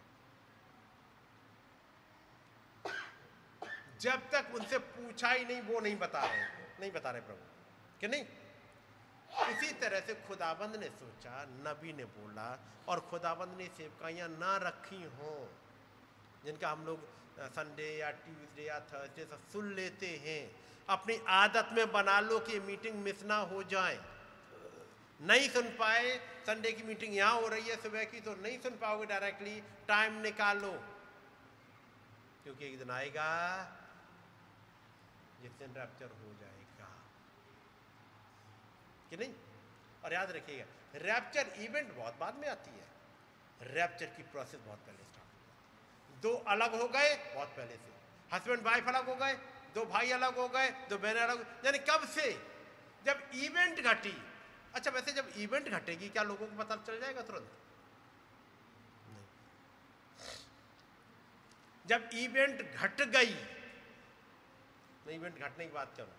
जब तक उनसे पूछा ही नहीं वो नहीं बता रहे प्रभु कि नहीं। इसी तरह से खुदाबंद ने सोचा, नबी ने बोला, और खुदाबंद ने सेवकाइयाँ ना रखी हों जिनका हम लोग संडे या ट्यूसडे या थर्सडे से सुन लेते हैं। अपनी आदत में बना लो कि मीटिंग मिस ना हो जाए। नहीं सुन पाए, संडे की मीटिंग यहाँ हो रही है सुबह की, तो नहीं सुन पाओगे डायरेक्टली, टाइम निकालो, क्योंकि एक दिन आएगा जिस दिन रैप्चर हो जाएगा कि नहीं। और याद रखिएगा, रैप्चर इवेंट बहुत बाद में आती है, रैप्चर की प्रोसेस बहुत पहले स्टार्ट हो जाती है। 2 अलग हो गए बहुत पहले से, हस्बैंड वाइफ अलग हो गए, 2 भाई अलग हो गए, 2 बहनें अलग, यानी कब से? जब इवेंट घटी। अच्छा वैसे जब इवेंट घटेगी क्या लोगों को पता चल जाएगा तुरंत? नहीं। जब इवेंट घट गई, मैं इवेंट घटने की बात करूं,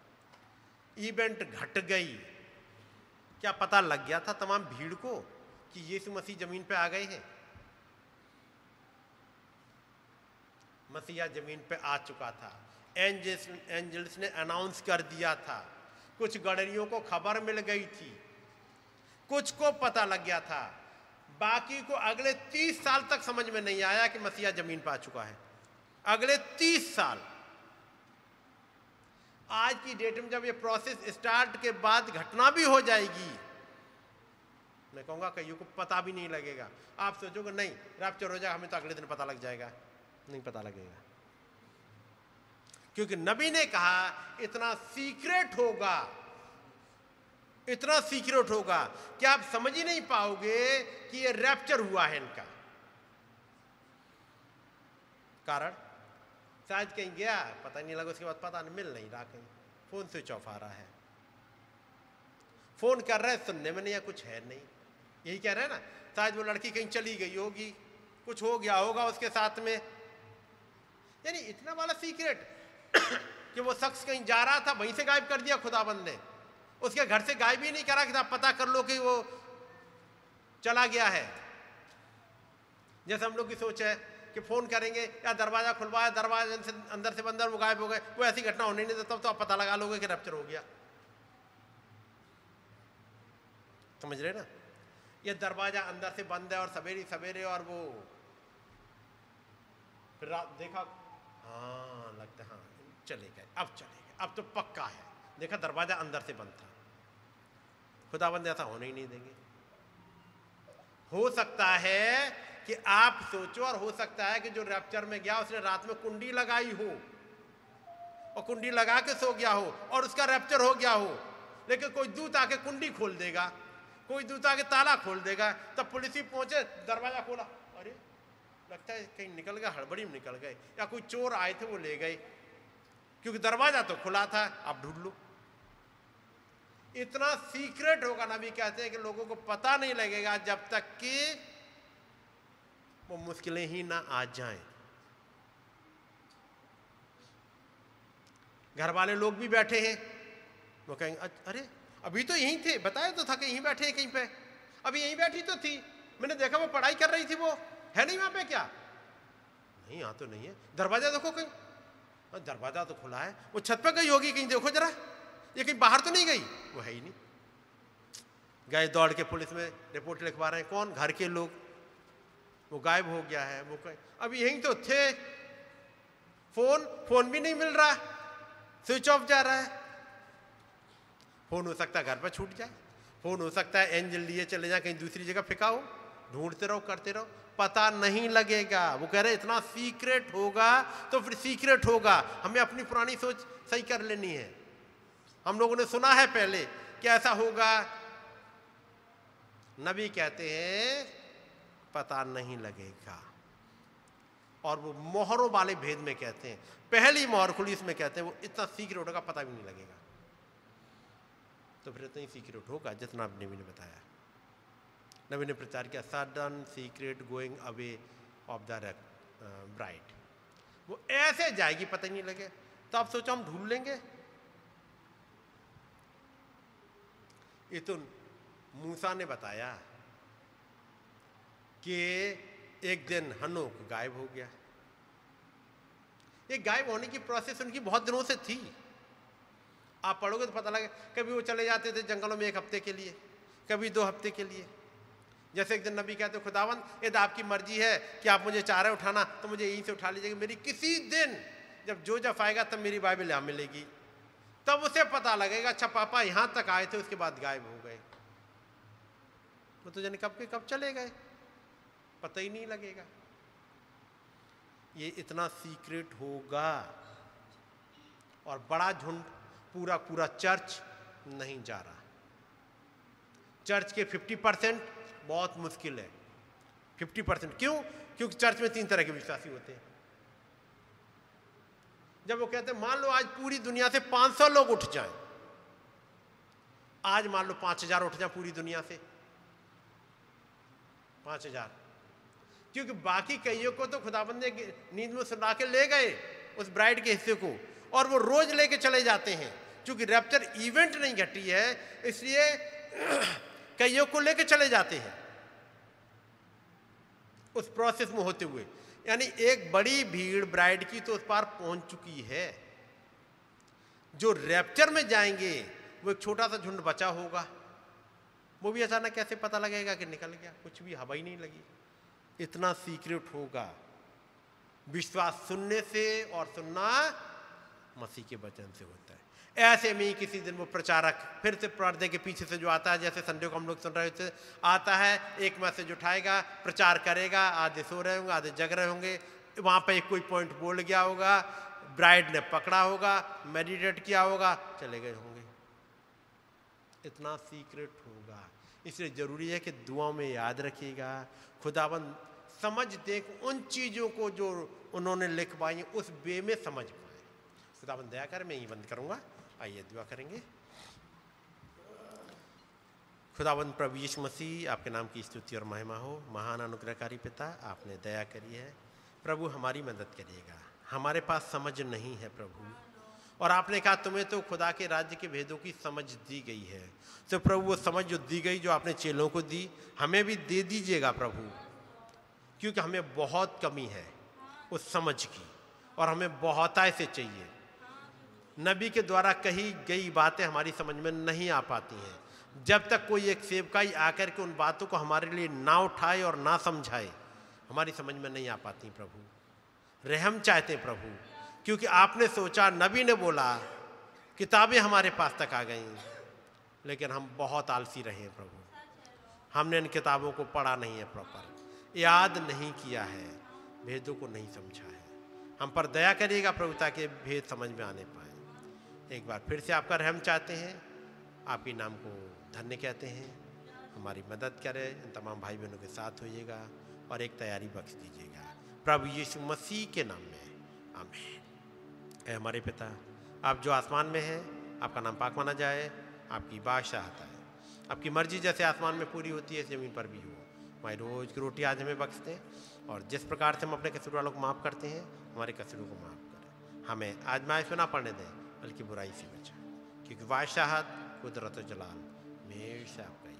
इवेंट घट गई, क्या पता लग गया था तमाम भीड़ को कि यीशु मसीह जमीन पे आ गए हैं? मसीहा जमीन पे आ चुका था, एंजल्स ने अनाउंस कर दिया था, कुछ गडरियों को खबर मिल गई थी, कुछ को पता लग गया था, बाकी को अगले 30 साल तक समझ में नहीं आया कि मसीहा जमीन पर आ चुका है। अगले 30 साल। आज की डेट में जब ये प्रोसेस स्टार्ट के बाद घटना भी हो जाएगी, मैं कहूंगा कईयों को पता भी नहीं लगेगा। आप सोचोगे नहीं रैप्चर हो जाएगा, हमें तो अगले दिन पता लग जाएगा। नहीं पता लगेगा, क्योंकि नबी ने कहा इतना सीक्रेट होगा, इतना सीक्रेट होगा कि आप समझ ही नहीं पाओगे कि ये रैप्चर हुआ है इनका। कारण शायद कहीं गया, पता नहीं लगा, उसके बाद पता नहीं, मिल नहीं रहा, कहीं फोन स्विच ऑफ आ रहा है, फोन कर रहे हैं सुनने में नहीं है, कुछ है नहीं। यही कह रहे हैं ना, शायद वो लड़की कहीं चली गई होगी, कुछ हो गया होगा उसके साथ में। यानी इतना वाला सीक्रेट कि वो शख्स कहीं जा रहा था, वहीं से गायब कर दिया खुदाबंद ने, उसके घर से गायब ही नहीं करा कि आप पता कर लो कि वो चला गया है। जैसे हम लोग की सोच है कि फोन करेंगे या दरवाजा खुलवाया, दरवाजे से अंदर से बंदर वो गायब हो गए, वो ऐसी घटना होने नहीं देता, तब तो आप पता लगा लोगे कि रैप्चर हो गया। समझ रहे ना, ये दरवाजा अंदर से बंद है और सवेरे सवेरे, और वो फिर रात देखा, हाँ लगता है हाँ चले गए, अब चले गए, अब तो पक्का है, देखा दरवाजा अंदर से बंद था। खुदाबंद ऐसा होने ही नहीं देंगे। हो सकता है कि आप सोचो, और हो सकता है कि जो रैप्चर में गया उसने रात में कुंडी लगाई हो और कुंडी लगा के सो गया हो और उसका रैप्चर हो गया हो, लेकिन कोई दूत आके कुंडी खोल देगा, कोई दूत आके ताला खोल देगा, तब पुलिस ही पहुंचे, दरवाजा खोला, अरे लगता है कहीं निकल गए, हड़बड़ी में निकल गए, या कोई चोर आए थे वो ले गए, क्योंकि दरवाजा तो खुला था, आप ढूंढ लो। इतना सीक्रेट होगा, नबी कहते हैं कि लोगों को पता नहीं लगेगा जब तक कि वो मुश्किलें ही ना आ जाएं। घर वाले लोग भी बैठे हैं, वो कहेंगे अरे अभी तो यहीं थे, बताया तो था कि यहीं बैठे हैं कहीं पे, अभी यहीं बैठी तो थी, मैंने देखा वो पढ़ाई कर रही थी, वो है नहीं वहां पे क्या? नहीं यहाँ तो नहीं है, दरवाजा देखो कहीं, दरवाजा तो खुला है, वो छत पे गई होगी कहीं, देखो जरा, ये कहीं बाहर तो नहीं गई, वो है ही नहीं। गए दौड़ के पुलिस में रिपोर्ट लिखवा रहे हैं, कौन? घर के लोग, वो गायब हो गया है, वो अभी यहीं तो थे, फोन भी नहीं मिल रहा, स्विच ऑफ जा रहा है। फोन हो सकता है घर पर छूट जाए, फोन हो सकता है एंजल लिए चले जाए, कहीं दूसरी जगह फेंका हो, ढूंढते रहो करते रहो, पता नहीं लगेगा। वो कह रहे इतना सीक्रेट होगा, तो फिर सीक्रेट होगा, हमें अपनी पुरानी सोच सही कर लेनी है। हम लोगों ने सुना है पहले कि ऐसा होगा, नबी कहते हैं पता नहीं लगेगा। और वो मोहरों वाले भेद में कहते हैं, पहली मोहर खुली इसमें कहते हैं वो इतना सीक्रेट होगा पता भी नहीं लगेगा। तो फिर इतना ही सीक्रेट होगा जितना नबी ने बताया। नबी ने प्रचार किया sudden secret going away of the bride, वो ऐसे जाएगी पता ही नहीं लगे। तो आप सोचो हम ढूंढ लेंगे? ये तो मूसा ने बताया कि एक दिन हनोक गायब हो गया। ये गायब होने की प्रोसेस उनकी बहुत दिनों से थी। आप पढ़ोगे तो पता लगे, कभी वो चले जाते थे जंगलों में 1 हफ्ते के लिए, कभी 2 हफ्ते के लिए। जैसे एक दिन नबी कहते खुदावंद यदि आपकी मर्जी है कि आप मुझे चाह रहे उठाना तो मुझे यहीं से उठा लीजिएगा, मेरी किसी दिन जब जोसेफ आएगा तब मेरी बाइबल यहाँ मिलेगी, तब उसे पता लगेगा अच्छा पापा यहां तक आए थे, उसके बाद गायब हो गए। वो तो जाने कब के कब चले गए, पता ही नहीं लगेगा। ये इतना सीक्रेट होगा। और बड़ा झुंड, पूरा पूरा चर्च नहीं जा रहा। चर्च के 50% बहुत मुश्किल है। 50% क्यों? क्योंकि चर्च में 3 तरह के विश्वासी होते हैं। जब वो कहते हैं मान लो आज पूरी दुनिया से 500 लोग उठ जाएं, आज मान लो 5000 उठ जाए पूरी दुनिया से, 5000, क्योंकि बाकी कईयों को तो खुदाबंद ने नींद में सुला के ले गए उस ब्राइड के हिस्से को, और वो रोज लेके चले जाते हैं। क्योंकि रैप्चर इवेंट नहीं घटी है, इसलिए कईयों को लेके चले जाते हैं उस प्रोसेस में होते हुए। यानी एक बड़ी भीड़ ब्राइड की तो उस पार पहुंच चुकी है। जो रैप्चर में जाएंगे वो एक छोटा सा झुंड बचा होगा, वो भी अचानक कैसे पता लगेगा कि निकल गया? कुछ भी हवा ही नहीं लगी। इतना सीक्रेट होगा। विश्वास सुनने से और सुनना मसीह के वचन से होता है। ऐसे में ही किसी दिन वो प्रचारक फिर से पर्दे के पीछे से जो आता है, जैसे संडे को हम लोग सुन रहे थे, आता है, एक मैसेज उठाएगा, प्रचार करेगा, आधे सो रहे होंगे, आधे जग रहे होंगे, वहां पे कोई पॉइंट बोल गया होगा, ब्राइड ने पकड़ा होगा, मेडिटेट किया होगा, चले गए होंगे। इतना सीक्रेट होगा। इसलिए जरूरी है कि दुआओं में याद रखिएगा, खुदाबंद समझ दे उन चीजों को जो उन्होंने लिखवाई उस वे में समझ पाए। खुदाबंद दया कर। मैं ही बंद करूंगा। आइए दुआ करेंगे। खुदाबंद प्रभु यीशु मसीह, आपके नाम की स्तुति और महिमा हो। महान अनुग्रहकारी पिता, आपने दया करी है प्रभु, हमारी मदद करिएगा। हमारे पास समझ नहीं है प्रभु, और आपने कहा तुम्हें तो खुदा के राज्य के भेदों की समझ दी गई है। तो प्रभु वो समझ जो दी गई, जो आपने चेलों को दी, हमें भी दे दीजिएगा प्रभु, क्योंकि हमें बहुत कमी है उस समझ की, और हमें बहुतायत से चाहिए। नबी के द्वारा कही गई बातें हमारी समझ में नहीं आ पाती हैं। जब तक कोई एक सेवकाई आकर के उन बातों को हमारे लिए ना उठाए और ना समझाए, हमारी समझ में नहीं आ पाती प्रभु। रहम चाहते प्रभु, क्योंकि आपने सोचा, नबी ने बोला, किताबें हमारे पास तक आ गईं, लेकिन हम बहुत आलसी रहे हैं प्रभु। हमने इन किताबों को पढ़ा नहीं है, प्रॉपर याद नहीं किया है, भेदों को नहीं समझा है। हम पर दया करिएगा प्रभु, ताकि भेद समझ में आने पाए। एक बार फिर से आपका रहम चाहते हैं, आपके नाम को धन्य कहते हैं। हमारी मदद करें, इन तमाम भाई बहनों के साथ होइएगा और एक तैयारी बख्श दीजिएगा प्रभु यीशु मसीह के नाम में, आमीन। ऐ हमारे पिता, आप जो आसमान में हैं, आपका नाम पाक माना जाए, आपकी बादशाहत आए, आपकी मर्जी जैसे आसमान में पूरी होती है ज़मीन पर भी हो। हमारी रोज़ की रोटी आज हमें बख्श दें, और जिस प्रकार से हम अपने कसूर वालों को माफ़ करते हैं, हमारे कसूरों को माफ़ करें। हमें आजमाइश में ना पड़ने दें, बल्कि बुराई से बचाएं, क्योंकि बादशाहत, कुदरत और जलाल हमेशा आपका ही।